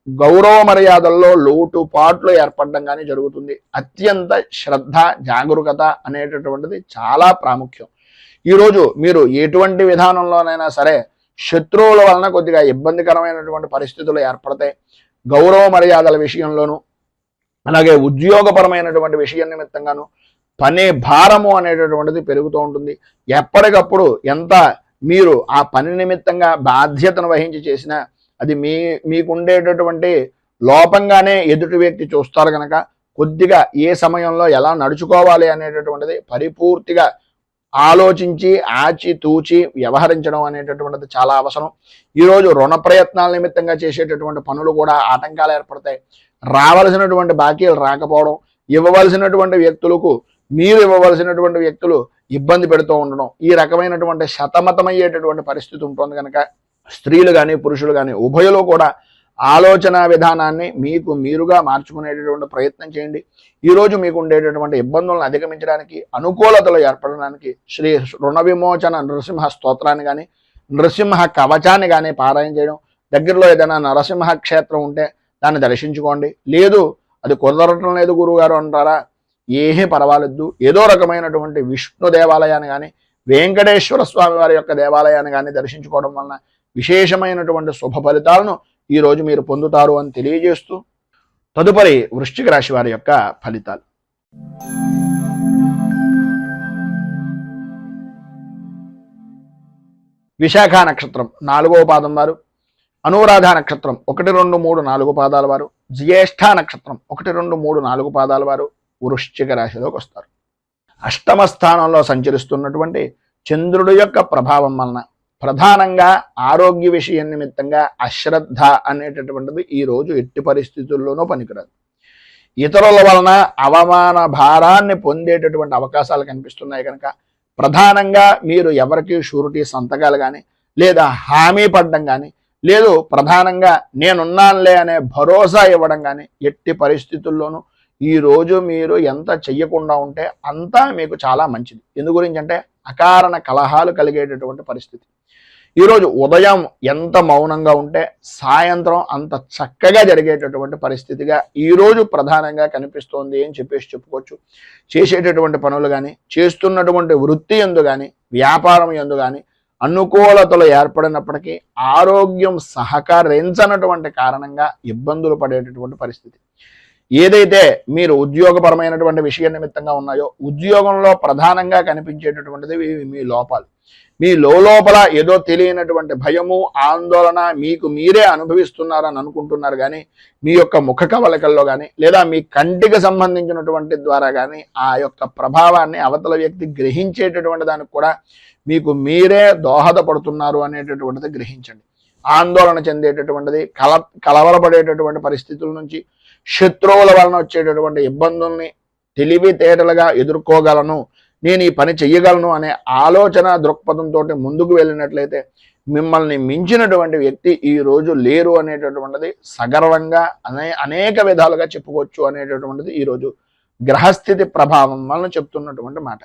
[SPEAKER 1] గౌరవ మర్యాదల్లో లోటుపాట్లు ఏర్పడడం కానీ జరుగుతుంది. అత్యంత శ్రద్ధ జాగరూకత అనేటటువంటిది చాలా ప్రాముఖ్యం. ఈరోజు మీరు ఎటువంటి విధానంలోనైనా సరే శత్రువుల వలన కొద్దిగా ఇబ్బందికరమైనటువంటి పరిస్థితులు ఏర్పడతాయి. గౌరవ మర్యాదల విషయంలోనూ అలాగే ఉద్యోగపరమైనటువంటి విషయం నిమిత్తంగాను పని భారము అనేటటువంటిది పెరుగుతూ ఉంటుంది. ఎప్పటికప్పుడు ఎంత మీరు ఆ పని నిమిత్తంగా బాధ్యతను వహించి చేసినా అది మీకుండేటటువంటి లోపంగానే ఎదుటి వ్యక్తి చూస్తారు. కనుక కొద్దిగా ఏ సమయంలో ఎలా నడుచుకోవాలి అనేటటువంటిది పరిపూర్తిగా ఆలోచించి ఆచి తూచి వ్యవహరించడం అనేటటువంటిది చాలా అవసరం. ఈరోజు రుణ ప్రయత్నాల నిమిత్తంగా చేసేటటువంటి పనులు కూడా ఆటంకాలు ఏర్పడతాయి. రావలసినటువంటి బాకీలు రాకపోవడం, ఇవ్వవలసినటువంటి వ్యక్తులకు మీరు ఇవ్వవలసినటువంటి వ్యక్తులు ఇబ్బంది పెడుతూ ఉండడం, ఈ రకమైనటువంటి సతమతమయ్యేటటువంటి పరిస్థితి ఉంటుంది. కనుక స్త్రీలు కానీ పురుషులు కానీ ఉభయలు కూడా ఆలోచన విధానాన్ని మీకు మీరుగా మార్చుకునేటటువంటి ప్రయత్నం చేయండి. ఈరోజు మీకు ఉండేటటువంటి ఇబ్బందులను అధిగమించడానికి, అనుకూలతలు ఏర్పడడానికి శ్రీ రుణ విమోచన నరసింహ స్తోత్రాన్ని కానీ నరసింహ కవచాన్ని కానీ పారాయణ చేయడం, దగ్గరలో ఏదైనా నరసింహ క్షేత్రం ఉంటే దాన్ని దర్శించుకోండి. లేదు అది కుదరటం లేదు గురువుగారు అంటారా, ఏమీ పర్వాలేదు, ఏదో రకమైనటువంటి విష్ణు దేవాలయాన్ని కానీ వెంకటేశ్వర స్వామి వారి యొక్క దేవాలయాన్ని కానీ దర్శించుకోవడం వలన విశేషమైనటువంటి శుభ ఫలితాలను ఈరోజు మీరు పొందుతారు అని తెలియజేస్తూ తదుపరి వృశ్చిక రాశి వారి యొక్క ఫలితాలు. విశాఖ నక్షత్రం 4వ పాదం వారు, అనురాధ నక్షత్రం 1, 2, 3, 4 పాదాల వారు, జ్యేష్ఠ నక్షత్రం 1, 2, 3, 4 పాదాల వారు వృశ్చిక రాశిలోకి వస్తారు. అష్టమ స్థానంలో సంచరిస్తున్నటువంటి చంద్రుడి యొక్క ప్రభావం వలన ప్రధానంగా ఆరోగ్య విషయం నిమిత్తంగా అశ్రద్ధ అనేటటువంటిది ఈరోజు ఎట్టి పరిస్థితుల్లోనూ పనికిరాదు. ఇతరుల వలన అవమాన భారాన్ని పొందేటటువంటి అవకాశాలు కనిపిస్తున్నాయి. కనుక ప్రధానంగా మీరు ఎవరికి షూరిటీ సంతకాలు కానీ లేదా హామీ పడడం కానీ, లేదు ప్రధానంగా నేనున్నానులే అనే భరోసా ఇవ్వడం కానీ ఎట్టి పరిస్థితుల్లోనూ ఈరోజు మీరు ఎంత చెయ్యకుండా ఉంటే అంతా మీకు చాలా మంచిది. ఎందు గురించి అంటే అకారణ కలహాలు కలిగేటటువంటి పరిస్థితి. ఈరోజు ఉదయం ఎంత మౌనంగా ఉంటే సాయంత్రం అంత చక్కగా జరిగేటటువంటి పరిస్థితిగా ఈరోజు ప్రధానంగా కనిపిస్తోంది అని చెప్పుకోవచ్చు. చేసేటటువంటి పనులు కానీ, చేస్తున్నటువంటి వృత్తి యందు కానీ, వ్యాపారం యందు కానీ అనుకూలతలు ఏర్పడినప్పటికీ ఆరోగ్యం సహకరించనటువంటి కారణంగా ఇబ్బందులు పడేటటువంటి పరిస్థితి. ఏదైతే మీరు ఉద్యోగపరమైనటువంటి విషయ నిమిత్తంగా ఉన్నాయో ఉద్యోగంలో ప్రధానంగా కనిపించేటటువంటిది మీ లోపాలు. మీ లోపల ఏదో తెలియనటువంటి భయము ఆందోళన మీకు మీరే అనుభవిస్తున్నారని అనుకుంటున్నారు, కానీ మీ యొక్క ముఖ కవళికల్లో కానీ లేదా మీ కంటికి సంబంధించినటువంటి ద్వారా కానీ ఆ యొక్క ప్రభావాన్ని అవతల వ్యక్తి గ్రహించేటటువంటి దానికి కూడా మీకు మీరే దోహదపడుతున్నారు అనేటటువంటిది గ్రహించండి. ఆందోళన చెందేటటువంటిది కలవరపడేటటువంటి పరిస్థితుల నుంచి, శత్రువుల వలన వచ్చేటటువంటి ఇబ్బందుల్ని తెలివితేటలుగా ఎదుర్కోగలను, నేను ఈ పని చెయ్యగలను అనే ఆలోచన దృక్పథంతో ముందుకు వెళ్ళినట్లయితే మిమ్మల్ని మించినటువంటి వ్యక్తి ఈ రోజు లేరు అనేటటువంటిది సగర్వంగా అనేక విధాలుగా చెప్పుకోవచ్చు అనేటటువంటిది ఈరోజు గ్రహస్థితి ప్రభావం వలన చెప్తున్నటువంటి మాట.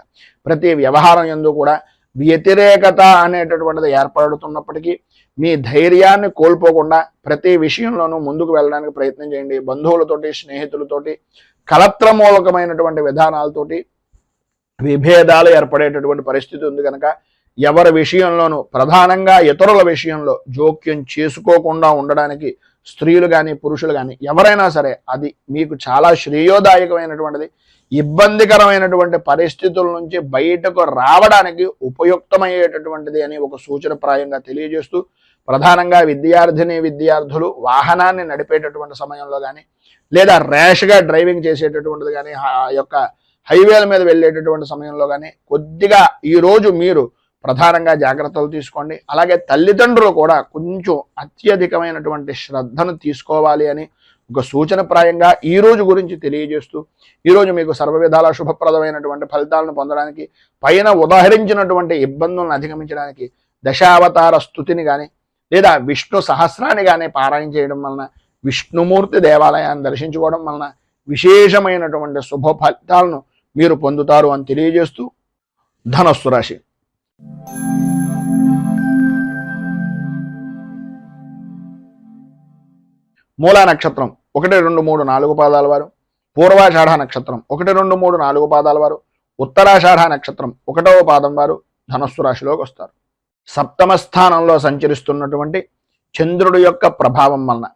[SPEAKER 1] ప్రతి వ్యవహారం యందు కూడా వ్యతిరేకత అనేటటువంటిది ఏర్పడుతున్నప్పటికీ మీ ధైర్యాన్ని కోల్పోకుండా ప్రతి విషయంలోనూ ముందుకు వెళ్ళడానికి ప్రయత్నం చేయండి. బంధువులతోటి, స్నేహితులతోటి కలత్రమూలకమైనటువంటి విధానాలతోటి విభేదాలు ఏర్పడేటటువంటి పరిస్థితి ఉంది కనుక ఎవరి విషయంలోనూ ప్రధానంగా ఇతరుల విషయంలో జోక్యం చేసుకోకుండా ఉండడానికి స్త్రీలు కానీ పురుషులు కానీ ఎవరైనా సరే అది మీకు చాలా శ్రేయోదాయకమైనటువంటిది. ఇబ్బందికరమైనటువంటి పరిస్థితుల నుంచి బయటకు రావడానికి ఉపయుక్తమయ్యేటటువంటిది అని ఒక సూచనప్రాయంగా తెలియజేస్తూ, ప్రధానంగా విద్యార్థులు వాహనాన్ని నడిపేటటువంటి సమయంలో కానీ లేదా ర్యాష్గా డ్రైవింగ్ చేసేటటువంటిది కానీ ఆ యొక్క హైవేల మీద వెళ్ళేటటువంటి సమయంలో కానీ కొద్దిగా ఈరోజు మీరు ప్రధానంగా జాగ్రత్తలు తీసుకోండి. అలాగే తల్లిదండ్రులు కూడా కొంచెం అత్యధికమైనటువంటి శ్రద్ధను తీసుకోవాలి అని ఒక సూచనప్రాయంగా ఈ రోజు గురించి తెలియజేస్తూ, ఈరోజు మీకు సర్వ విధాల శుభప్రదమైనటువంటి ఫలితాలను పొందడానికి, పైన ఉదాహరించినటువంటి ఇబ్బందులను అధిగమించడానికి దశావతార స్తుతిని కానీ లేదా విష్ణు సహస్రాన్ని కానీ పారాయణ చేయడం వలన, విష్ణుమూర్తి దేవాలయాన్ని దర్శించుకోవడం వలన విశేషమైనటువంటి శుభ ఫలితాలను మీరు పొందుతారు అని తెలియజేస్తూ, ధనస్సు రాశి మూలా నక్షత్రం 1, 2, 3, 4 పాదాల వారు, పూర్వాషాఢ నక్షత్రం 1, 2, 3, 4 పాదాల వారు, ఉత్తరాషాఢ నక్షత్రం 1వ పాదం వారు ధనస్సు రాశిలోకి వస్తారు. సప్తమ స్థానంలో సంచరిస్తున్నటువంటి చంద్రుడి యొక్క ప్రభావం వలన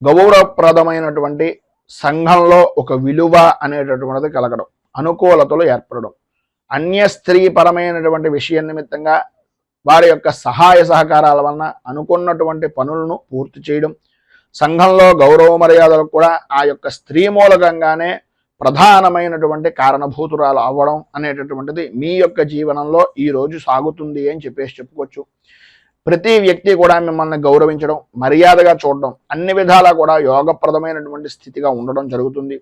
[SPEAKER 1] గౌరవప్రదమైనటువంటి సంఘంలో ఒక విలువ అనేటటువంటిది కలగడం, అనుకూలతలు ఏర్పడడం, అన్య స్త్రీ పరమైనటువంటి విషయం నిమిత్తంగా వారి యొక్క సహాయ సహకారాల వలన అనుకున్నటువంటి పనులను పూర్తి చేయడం, సంఘంలో గౌరవ మర్యాదలకు కూడా ఆ యొక్క స్త్రీ మూలకంగానే ప్రధానమైనటువంటి కారణభూతురాలు అవ్వడం అనేటటువంటిది మీ యొక్క జీవనంలో ఈరోజు సాగుతుంది అని చెప్పుకోవచ్చు. ప్రతి వ్యక్తి కూడా మిమ్మల్ని గౌరవించడం, మర్యాదగా చూడడం, అన్ని విధాలా కూడా యోగప్రదమైనటువంటి స్థితిగా ఉండడం జరుగుతుంది.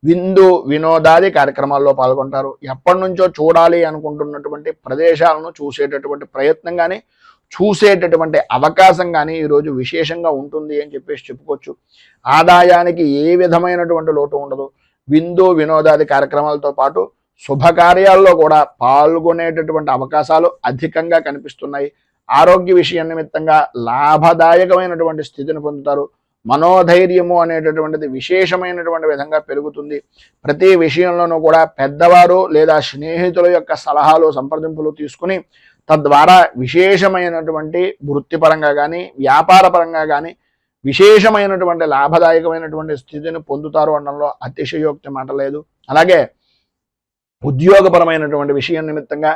[SPEAKER 1] విందు వినోదాది కార్యక్రమాల్లో పాల్గొంటారు. ఎప్పటి నుంచో చూడాలి అనుకుంటున్నటువంటి ప్రదేశాలను చూసేటటువంటి ప్రయత్నం కానీ చూసేటటువంటి అవకాశం కానీ ఈరోజు విశేషంగా ఉంటుంది అని చెప్పుకోవచ్చు. ఆదాయానికి ఏ విధమైనటువంటి లోటు ఉండదు. విందు వినోదాది కార్యక్రమాలతో పాటు శుభకార్యాల్లో కూడా పాల్గొనేటటువంటి అవకాశాలు అధికంగా కనిపిస్తున్నాయి. ఆరోగ్య విషయం నిమిత్తంగా లాభదాయకమైనటువంటి స్థితిని పొందుతారు. మనోధైర్యము అనేటటువంటిది విశేషమైనటువంటి విధంగా పెరుగుతుంది. ప్రతి విషయంలోనూ కూడా పెద్దవారు లేదా స్నేహితుల యొక్క సలహాలు సంప్రదింపులు తీసుకుని తద్వారా విశేషమైనటువంటి వృత్తిపరంగా కానీ వ్యాపార పరంగా కానీ విశేషమైనటువంటి లాభదాయకమైనటువంటి స్థితిని పొందుతారు అనడంలో అతిశయోక్తి మాట లేదు. అలాగే ఉద్యోగపరమైనటువంటి విషయం నిమిత్తంగా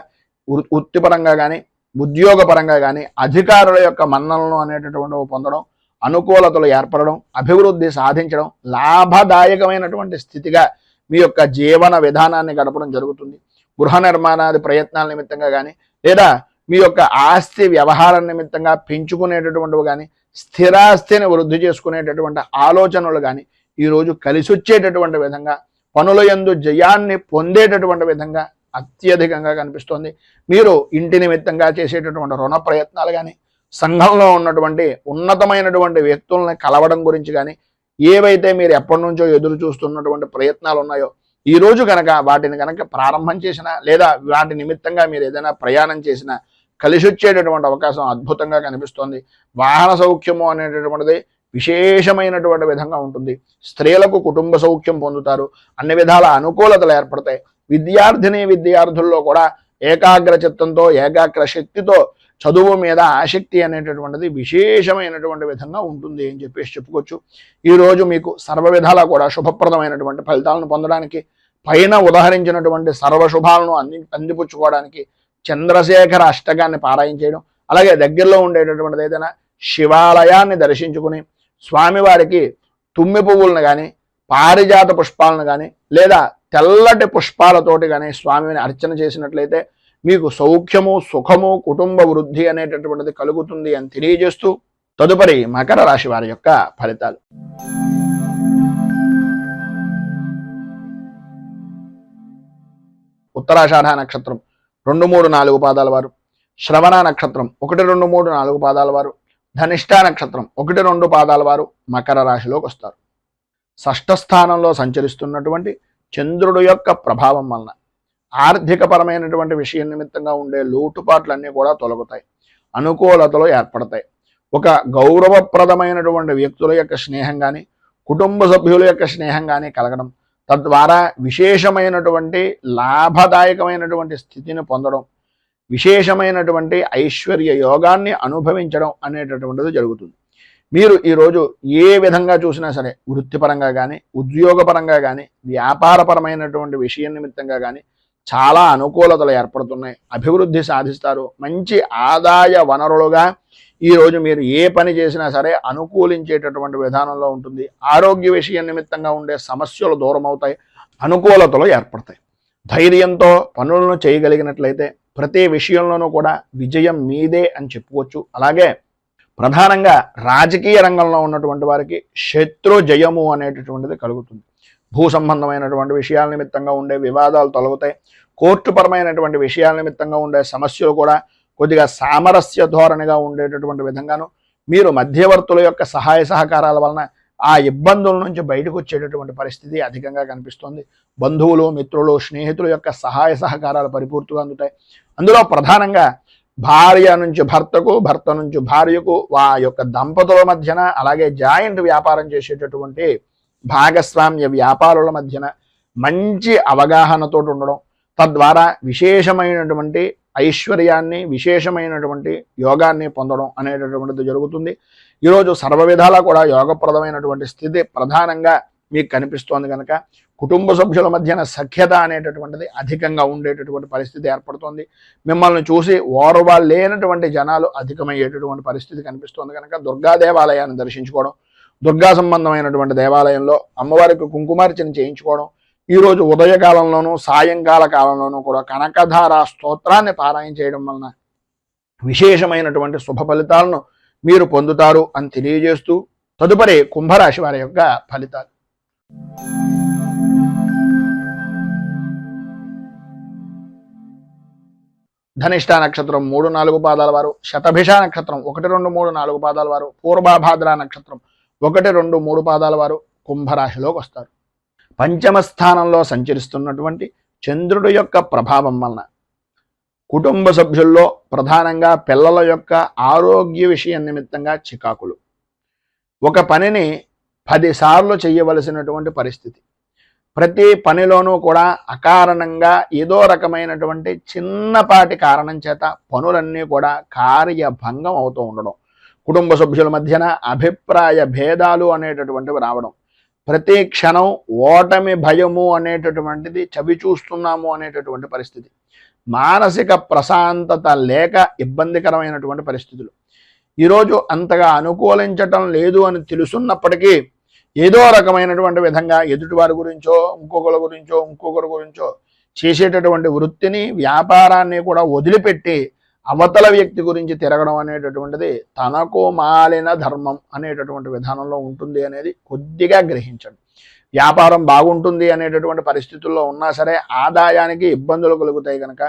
[SPEAKER 1] వృత్తిపరంగా కానీ ఉద్యోగపరంగా కానీ అధికారుల యొక్క మన్ననలు అనేటటువంటివి పొందడం, అనుకూలతలు ఏర్పడడం, అభివృద్ధి సాధించడం, లాభదాయకమైనటువంటి స్థితిగా మీ యొక్క జీవన విధానాన్ని గడపడం జరుగుతుంది. గృహ నిర్మాణాది ప్రయత్నాల నిమిత్తంగా కానీ లేదా మీ యొక్క ఆస్తి వ్యవహారం నిమిత్తంగా పెంచుకునేటటువంటివి కానీ స్థిరాస్తిని వృద్ధి చేసుకునేటటువంటి ఆలోచనలు కానీ ఈరోజు కలిసి వచ్చేటటువంటి విధంగా పనుల యందు జయాన్ని పొందేటటువంటి విధంగా అత్యధికంగా కనిపిస్తోంది. మీరు ఇంటి నిమిత్తంగా చేసేటటువంటి రుణ ప్రయత్నాలు కానీ సంఘంలో ఉన్నటువంటి ఉన్నతమైనటువంటి వ్యక్తుల్ని కలవడం గురించి కానీ ఏవైతే మీరు ఎప్పటి నుంచో ఎదురు చూస్తున్నటువంటి ప్రయత్నాలు ఉన్నాయో ఈరోజు కనుక వాటిని కనుక ప్రారంభం చేసినా లేదా వాటి నిమిత్తంగా మీరు ఏదైనా ప్రయాణం చేసినా కలిసి వచ్చేటటువంటి అవకాశం అద్భుతంగా కనిపిస్తోంది. వాహన సౌఖ్యము అనేటటువంటిది విశేషమైనటువంటి విధంగా ఉంటుంది. స్త్రీలకు కుటుంబ సౌఖ్యం పొందుతారు. అన్ని విధాల అనుకూలతలు ఏర్పడతాయి. విద్యార్థుల్లో కూడా ఏకాగ్ర చిత్తంతో ఏకాగ్ర శక్తితో చదువు మీద ఆసక్తి అనేటటువంటిది విశేషమైనటువంటి విధంగా ఉంటుంది అని చెప్పుకోవచ్చు. ఈరోజు మీకు సర్వ విధాలా కూడా శుభప్రదమైనటువంటి ఫలితాలను పొందడానికి, పైన ఉదాహరించినటువంటి సర్వశుభాలను అందిపుచ్చుకోవడానికి చంద్రశేఖర అష్టకాన్ని పారాయణ చేయడం, అలాగే దగ్గరలో ఉండేటటువంటిది ఏదైనా శివాలయాన్ని దర్శించుకుని స్వామివారికి తుమ్మి పువ్వులను కానీ పారిజాత పుష్పాలను కానీ లేదా తెల్లటి పుష్పాలతోటి కానీ స్వామిని అర్చన చేసినట్లయితే మీకు సౌఖ్యము, సుఖము, కుటుంబ వృద్ధి అనేటటువంటిది కలుగుతుంది అని తెలియజేస్తూ తదుపరి మకర రాశి వారి యొక్క ఫలితాలు. ఉత్తరాషాఢ నక్షత్రం 2, 3, 4 పాదాల వారు, శ్రవణ నక్షత్రం 1, 2, 3, 4 పాదాల వారు, ధనిష్ట నక్షత్రం 1, 2 పాదాల వారు మకర రాశిలోకి వస్తారు. షష్ఠ స్థానంలో సంచరిస్తున్నటువంటి చంద్రుడు యొక్క ప్రభావం వలన ఆర్థికపరమైనటువంటి విషయం నిమిత్తంగా ఉండే లోటుపాట్లన్నీ కూడా తొలగుతాయి, అనుకూలతలు ఏర్పడతాయి. ఒక గౌరవప్రదమైనటువంటి వ్యక్తుల యొక్క స్నేహం కానీ, కుటుంబ సభ్యుల యొక్క స్నేహం కానీ కలగడం, తద్వారా విశేషమైనటువంటి లాభదాయకమైనటువంటి స్థితిని పొందడం, విశేషమైనటువంటి ఐశ్వర్య యోగాన్ని అనుభవించడం అనేటటువంటిది జరుగుతుంది. మీరు ఈరోజు ఏ విధంగా చూసినా సరే, వృత్తిపరంగా కానీ, ఉద్యోగపరంగా కానీ, వ్యాపారపరమైనటువంటి విషయం నిమిత్తంగా కానీ చాలా అనుకూలతలు ఏర్పడుతున్నాయి, అభివృద్ధి సాధిస్తారు. మంచి ఆదాయ వనరులుగా ఈరోజు మీరు ఏ పని చేసినా సరే అనుకూలించేటటువంటి విధానంలో ఉంటుంది. ఆరోగ్య విషయం నిమిత్తంగా ఉండే సమస్యలు దూరం అవుతాయి, అనుకూలతలు ఏర్పడతాయి. ధైర్యంతో పనులను చేయగలిగినట్లయితే ప్రతి విషయంలోనూ కూడా విజయం మీదే అని చెప్పుకోవచ్చు. అలాగే ప్రధానంగా రాజకీయ రంగంలో ఉన్నటువంటి వారికి శత్రు జయము అనేటటువంటిది కలుగుతుంది. భూ సంబంధమైనటువంటి విషయాల నిమిత్తంగా ఉండే వివాదాలు తొలగుతాయి. కోర్టుపరమైనటువంటి విషయాల నిమిత్తంగా ఉండే సమస్యలు కూడా కొద్దిగా సామరస్య ధోరణిగా ఉండేటటువంటి విధంగాను, మీరు మధ్యవర్తుల యొక్క సహాయ సహకారాల వలన ఆ ఇబ్బందుల నుంచి బయటకు వచ్చేటటువంటి పరిస్థితి అధికంగా కనిపిస్తుంది. బంధువులు, మిత్రులు, స్నేహితుల యొక్క సహాయ సహకారాలు పరిపూర్తిగా అందుతాయి. అందులో ప్రధానంగా భార్య నుంచి భర్తకు, భర్త నుంచి భార్యకు, ఆ యొక్క దంపతుల మధ్యన, అలాగే జాయింట్ వ్యాపారం చేసేటటువంటి భాగస్వామ్య వ్యాపారుల మధ్యన మంచి అవగాహనతో ఉండడం, తద్వారా విశేషమైనటువంటి ఐశ్వర్యాన్ని, విశేషమైనటువంటి యోగాన్ని పొందడం అనేటటువంటిది జరుగుతుంది. ఈరోజు సర్వ విధాలా కూడా యోగప్రదమైనటువంటి స్థితి ప్రధానంగా మీకు కనిపిస్తోంది కనుక కుటుంబ సభ్యుల మధ్యన సఖ్యత అనేటటువంటిది అధికంగా ఉండేటటువంటి పరిస్థితి ఏర్పడుతోంది. మిమ్మల్ని చూసి ఓర్వలేనటువంటి జనాలు అధికమయ్యేటటువంటి పరిస్థితి కనిపిస్తోంది కనుక దుర్గా దేవాలయాన్ని దర్శించుకోవడం, దుర్గా సంబంధమైనటువంటి దేవాలయంలో అమ్మవారికి కుంకుమార్చన చేయించుకోవడం, ఈరోజు ఉదయకాలంలోనూ సాయంకాల కాలంలోనూ కూడా కనకధార స్తోత్రాన్ని పారాయణ చేయడం వలన విశేషమైనటువంటి శుభ ఫలితాలను మీరు పొందుతారు అని తెలియజేస్తూ, తదుపరి కుంభరాశి వారి యొక్క ఫలితాలు. ధనిష్ట నక్షత్రం 3-4 పాదాల వారు, శతభిష నక్షత్రం 1-2-3-4 పాదాల వారు, పూర్వభాద్ర నక్షత్రం 1-2-3 పాదాల వారు కుంభరాశిలోకి వస్తారు. పంచమ స్థానంలో సంచరిస్తున్నటువంటి చంద్రుడి యొక్క ప్రభావం వలన కుటుంబ సభ్యుల్లో ప్రధానంగా పిల్లల యొక్క ఆరోగ్య విషయం నిమిత్తంగా చికాకులు, ఒక పనిని 10 సార్లు చేయవలసినటువంటి పరిస్థితి, ప్రతి పనిలోనూ కూడా అకారణంగా ఏదో రకమైనటువంటి చిన్నపాటి కారణం చేత పనులన్నీ కూడా కార్యభంగం అవుతూ ఉండడం, కుటుంబ సభ్యుల మధ్యన అభిప్రాయ భేదాలు అనేటటువంటివి రావడం, ప్రతి క్షణం ఓటమి భయము అనేటటువంటిది చవి చూస్తున్నాము అనేటటువంటి పరిస్థితి, మానసిక ప్రశాంతత లేక ఇబ్బందికరమైనటువంటి పరిస్థితులు. ఈరోజు అంతగా అనుకూలించటం లేదు అని తెలుసున్నప్పటికీ ఏదో రకమైనటువంటి విధంగా ఎదుటివారి గురించో, ఇంకొకరి గురించో చేసేటటువంటి వృత్తిని, వ్యాపారాన్ని కూడా వదిలిపెట్టి అవతల వ్యక్తి గురించి తిరగడం అనేటటువంటిది తనకు మాలిన ధర్మం అనేటటువంటి విధానంలో ఉంటుంది అనేది కొద్దిగా గ్రహించండి. వ్యాపారం బాగుంటుంది అనేటటువంటి పరిస్థితుల్లో ఉన్నా సరే ఆదాయానికి ఇబ్బందులు కలుగుతాయి కనుక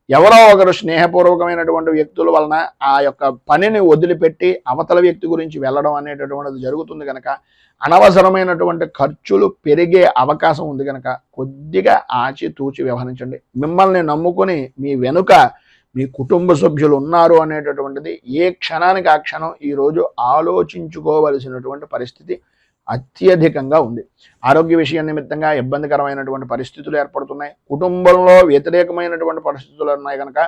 [SPEAKER 1] ఎవరో ఒకరు స్నేహపూర్వకమైనటువంటి వ్యక్తుల వలన ఆ యొక్క పనిని వదిలిపెట్టి అవతల వ్యక్తి గురించి వెళ్ళడం అనేటటువంటిది జరుగుతుంది కనుక అనవసరమైనటువంటి ఖర్చులు పెరిగే అవకాశం ఉంది కనుక కొద్దిగా ఆచితూచి వ్యవహరించండి. మిమ్మల్ని నమ్ముకొని మీ వెనుక మీ కుటుంబ సభ్యులు ఉన్నారు అనేటటువంటిది ఏ క్షణానికి ఆ క్షణం ఈరోజు ఆలోచించుకోవలసినటువంటి పరిస్థితి అత్యధికంగా ఉంది. ఆరోగ్య విషయం నిమిత్తంగా ఇబ్బందికరమైనటువంటి పరిస్థితులు ఏర్పడుతున్నాయి. కుటుంబంలో వ్యతిరేకమైనటువంటి పరిస్థితులు ఉన్నాయి కనుక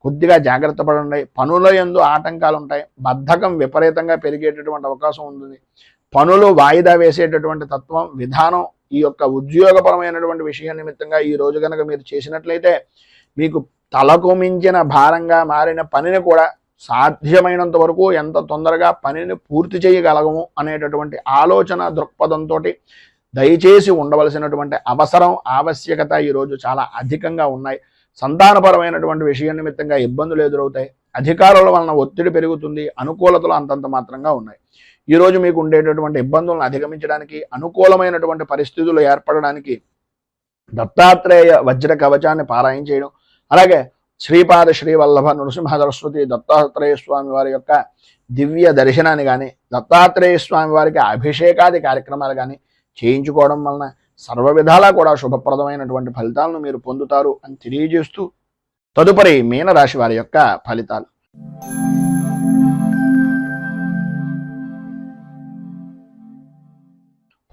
[SPEAKER 1] కొద్దిగా జాగ్రత్త పడండి. పనుల యందు ఆటంకాలు ఉంటాయి. బద్ధకం విపరీతంగా పెరిగేటటువంటి అవకాశం ఉంటుంది. పనులు వాయిదా వేసేటటువంటి తత్వం, విధానం ఈ యొక్క ఉద్యోగపరమైనటువంటి విషయం నిమిత్తంగా ఈ రోజు కనుక మీరు చేసినట్లయితే మీకు తలకు మించిన భారంగా మారిన పనిని కూడా సాధ్యమైనంత వరకు ఎంత తొందరగా పనిని పూర్తి చేయగలగము అనేటటువంటి ఆలోచన దృక్పథంతో దయచేసి ఉండవలసినటువంటి అవసరం, ఆవశ్యకత ఈరోజు చాలా అధికంగా ఉన్నాయి. సంతానపరమైనటువంటి విషయం నిమిత్తంగా ఇబ్బందులు ఎదురవుతాయి. అధికారుల వలన ఒత్తిడి పెరుగుతుంది. అనుకూలతలు అంతంత మాత్రంగా ఉన్నాయి. ఈరోజు మీకు ఉండేటటువంటి ఇబ్బందులను అధిగమించడానికి, అనుకూలమైనటువంటి పరిస్థితులు ఏర్పడడానికి దత్తాత్రేయ వజ్ర కవచాన్ని పారాయణ చేయడం, అలాగే శ్రీపాద శ్రీవల్లభ నృసింహ సరస్వతి దత్తాత్రేయ స్వామి వారి యొక్క దివ్య దర్శనాన్ని కానీ, దత్తాత్రేయ స్వామి వారికి అభిషేకాది కార్యక్రమాలు కానీ చేయించుకోవడం వలన సర్వ విధాలా కూడా శుభప్రదమైనటువంటి ఫలితాలను మీరు పొందుతారు అని తెలియజేస్తూ తదుపరి మీనరాశి వారి యొక్క ఫలితాలు.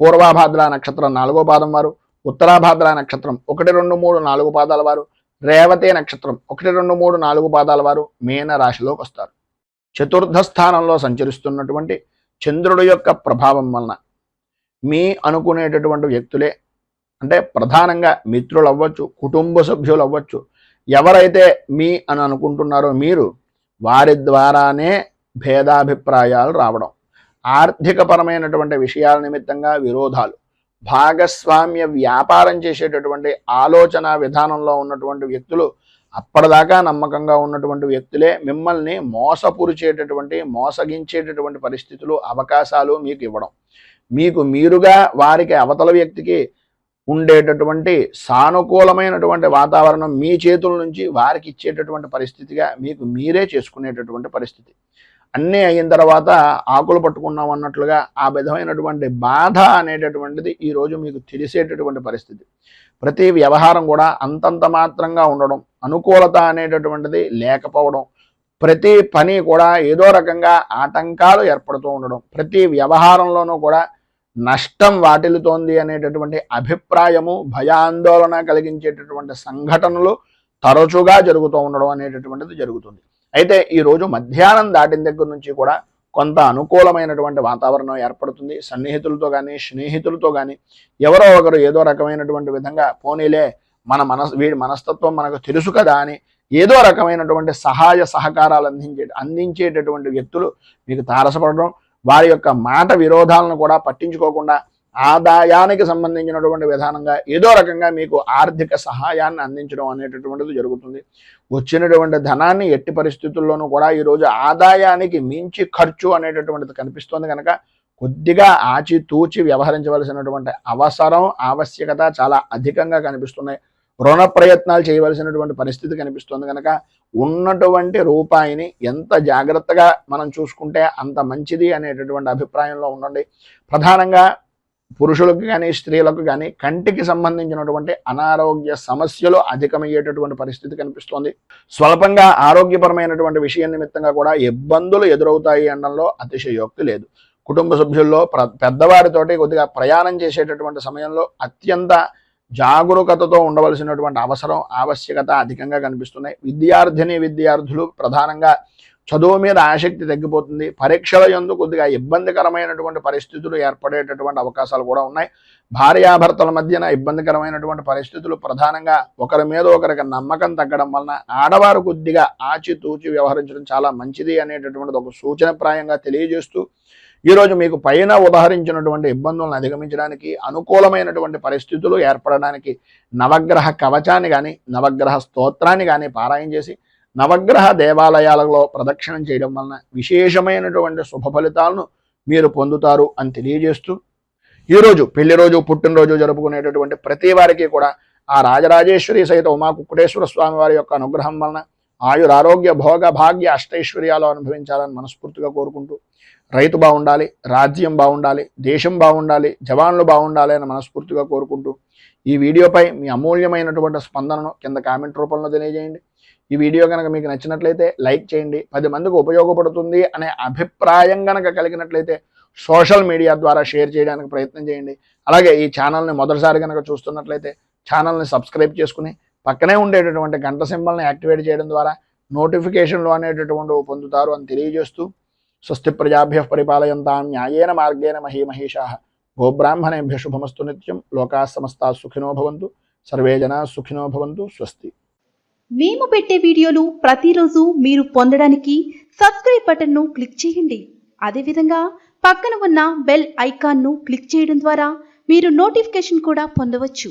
[SPEAKER 1] పూర్వాభాద్ర నక్షత్రం 4వ పాదం వారు, ఉత్తరాభాద్ర నక్షత్రం 1, 2, 3, 4 పాదాల వారు, రేవతి నక్షత్రం 1, 2, 3, 4 పాదాల వారు మీన రాశిలోకి వస్తారు. చతుర్థ స్థానంలో సంచరిస్తున్నటువంటి చంద్రుడి యొక్క ప్రభావం వలన మీ అనుకునేటటువంటి వ్యక్తులే, అంటే ప్రధానంగా మిత్రులు అవ్వచ్చు, కుటుంబ సభ్యులు అవ్వచ్చు, ఎవరైతే మీ అని అనుకుంటున్నారో మీరు వారి ద్వారానే భేదాభిప్రాయాలు రావడం, ఆర్థికపరమైనటువంటి విషయాల నిమిత్తంగా విరోధాలు, భాగస్వామ్య వ్యాపారం చేసేటటువంటి ఆలోచన విధానంలో ఉన్నటువంటి వ్యక్తులు, అప్పటిదాకా నమ్మకంగా ఉన్నటువంటి వ్యక్తులే మిమ్మల్ని మోసపురిచేటటువంటి మోసగించేటటువంటి పరిస్థితులు అవకాశాలు మీకు ఇవ్వడం, మీకు మీరుగా వారికి అవతల వ్యక్తికి ఉండేటటువంటి సానుకూలమైనటువంటి వాతావరణం మీ చేతుల నుంచి వారికి ఇచ్చేటటువంటి పరిస్థితిగా మీకు మీరే చేసుకునేటటువంటి పరిస్థితి. అన్నీ అయిన తర్వాత ఆకులు పట్టుకున్నాం అన్నట్లుగా ఆ విధమైనటువంటి బాధ అనేటటువంటిది ఈరోజు మీకు తెలిసేటటువంటి పరిస్థితి. ప్రతి వ్యవహారం కూడా అంతంత మాత్రంగా ఉండడం, అనుకూలత అనేటటువంటిది లేకపోవడం, ప్రతి పని కూడా ఏదో రకంగా ఆటంకాలు ఏర్పడుతూ ఉండడం, ప్రతి వ్యవహారంలోనూ కూడా నష్టం వాటిల్లుతోంది అనేటటువంటి అభిప్రాయము, భయాందోళన కలిగించేటటువంటి సంఘటనలు తరచుగా జరుగుతూ ఉండడం అనేటటువంటిది జరుగుతుంది. అయితే ఈరోజు మధ్యాహ్నం దాటిన దగ్గర నుంచి కూడా కొంత అనుకూలమైనటువంటి వాతావరణం ఏర్పడుతుంది. సన్నిహితులతో కానీ స్నేహితులతో కానీ ఎవరో ఒకరు ఏదో రకమైనటువంటి విధంగా పోనీలే వీడి మనస్తత్వం మనకు తెలుసు కదా అని ఏదో రకమైనటువంటి సహాయ సహకారాలు అందించేటటువంటి వ్యక్తులు మీకు తారసపడడం, వారి యొక్క మాట విరోధాలను కూడా పట్టించుకోకుండా ఆదాయానికి సంబంధించినటువంటి విధానంగా ఏదో రకంగా మీకు ఆర్థిక సహాయాన్ని అందించడం అనేటటువంటిది జరుగుతుంది. వచ్చినటువంటి ధనాన్ని ఎట్టి పరిస్థితుల్లోనూ కూడా ఈరోజు ఆదాయానికి మించి ఖర్చు అనేటటువంటిది కనిపిస్తుంది కనుక కొద్దిగా ఆచితూచి వ్యవహరించవలసినటువంటి అవసరం, ఆవశ్యకత చాలా అధికంగా కనిపిస్తున్నాయి. రుణ ప్రయత్నాలు చేయవలసినటువంటి పరిస్థితి కనిపిస్తుంది కనుక ఉన్నటువంటి రూపాయిని ఎంత జాగ్రత్తగా మనం చూసుకుంటే అంత మంచిది అనేటటువంటి అభిప్రాయంలో ఉండండి. ప్రధానంగా పురుషులకు కానీ స్త్రీలకు కానీ కంటికి సంబంధించినటువంటి అనారోగ్య సమస్యలు అధికమయ్యేటటువంటి పరిస్థితి కనిపిస్తోంది. స్వల్పంగా ఆరోగ్యపరమైనటువంటి విషయం నిమిత్తంగా కూడా ఇబ్బందులు ఎదురవుతాయి అనడంలో అతిశయోక్తి లేదు. కుటుంబ సభ్యుల్లో పెద్దవారితోటి కొద్దిగా ప్రయాణం చేసేటటువంటి సమయంలో అత్యంత జాగరూకతతో ఉండవలసినటువంటి అవసరం, ఆవశ్యకత అధికంగా కనిపిస్తున్నాయి. విద్యార్థులు ప్రధానంగా చదువు మీద ఆసక్తి తగ్గిపోతుంది. పరీక్షల యందు కొద్దిగా ఇబ్బందికరమైనటువంటి పరిస్థితులు ఏర్పడేటటువంటి అవకాశాలు కూడా ఉన్నాయి. భార్యాభర్తల మధ్యన ఇబ్బందికరమైనటువంటి పరిస్థితులు, ప్రధానంగా ఒకరి మీద ఒకరికి నమ్మకం తగ్గడం వలన ఆడవారు కొద్దిగా ఆచితూచి వ్యవహరించడం చాలా మంచిది అనేటటువంటిది ఒక సూచనప్రాయంగా తెలియజేస్తూ ఈరోజు మీకు పైన ఉదాహరించినటువంటి ఇబ్బందులను అధిగమించడానికి, అనుకూలమైనటువంటి పరిస్థితులు ఏర్పడడానికి నవగ్రహ కవచాన్ని కానీ నవగ్రహ స్తోత్రాన్ని కానీ పారాయణ చేసి నవగ్రహ దేవాలయాలలో ప్రదక్షిణం చేయడం వలన విశేషమైనటువంటి శుభ ఫలితాలను మీరు పొందుతారు అని తెలియజేస్తూ ఈరోజు పెళ్లి రోజు, పుట్టినరోజు జరుపుకునేటటువంటి ప్రతి వారికి కూడా ఆ రాజరాజేశ్వరి సహిత ఉమా కుక్కుటేశ్వర స్వామి వారి యొక్క అనుగ్రహం వలన ఆయురారోగ్య భోగ భాగ్య అష్టైశ్వర్యాలు అనుభవించాలని మనస్ఫూర్తిగా కోరుకుంటూ రైతు బాగుండాలి, రాజ్యం బాగుండాలి, దేశం బాగుండాలి, జవాన్లు బాగుండాలి అని మనస్ఫూర్తిగా కోరుకుంటూ ఈ వీడియోపై మీ అమూల్యమైనటువంటి స్పందనను కింద కామెంట్ రూపంలో తెలియజేయండి. ఈ వీడియో కనుక మీకు నచ్చినట్లయితే లైక్ చేయండి. 10 మందికి ఉపయోగపడుతుంది అనే అభిప్రాయం కనుక కలిగినట్లయితే సోషల్ మీడియా ద్వారా షేర్ చేయడానికి ప్రయత్నం చేయండి. అలాగే ఈ ఛానల్ని మొదటిసారి కనుక చూస్తున్నట్లయితే ఛానల్ని సబ్స్క్రైబ్ చేసుకుని పక్కనే ఉండేటటువంటి గంట సింబల్ని యాక్టివేట్ చేయడం ద్వారా నోటిఫికేషన్లు అనేటటువంటి పొందుతారు అని తెలియజేస్తూ స్వస్తి ప్రజాభ్యః పరిపాలయంతాం న్యాయేన మార్గేణ మహీమహేషాః గోబ్రాహ్మణేభ్యః శుభమస్తు నిత్యం. లోకాః సమస్తాః సుఖినో భవంతు. సర్వే జనాః సుఖినో భవంతు. స్వస్తి.
[SPEAKER 2] మేము పెట్టే వీడియోలు ప్రతిరోజు మీరు పొందడానికి సబ్స్క్రైబ్ బటన్ను క్లిక్ చేయండి. అదేవిధంగా పక్కన ఉన్న బెల్ ఐకాన్ను క్లిక్ చేయడం ద్వారా మీరు నోటిఫికేషన్ కూడా పొందవచ్చు.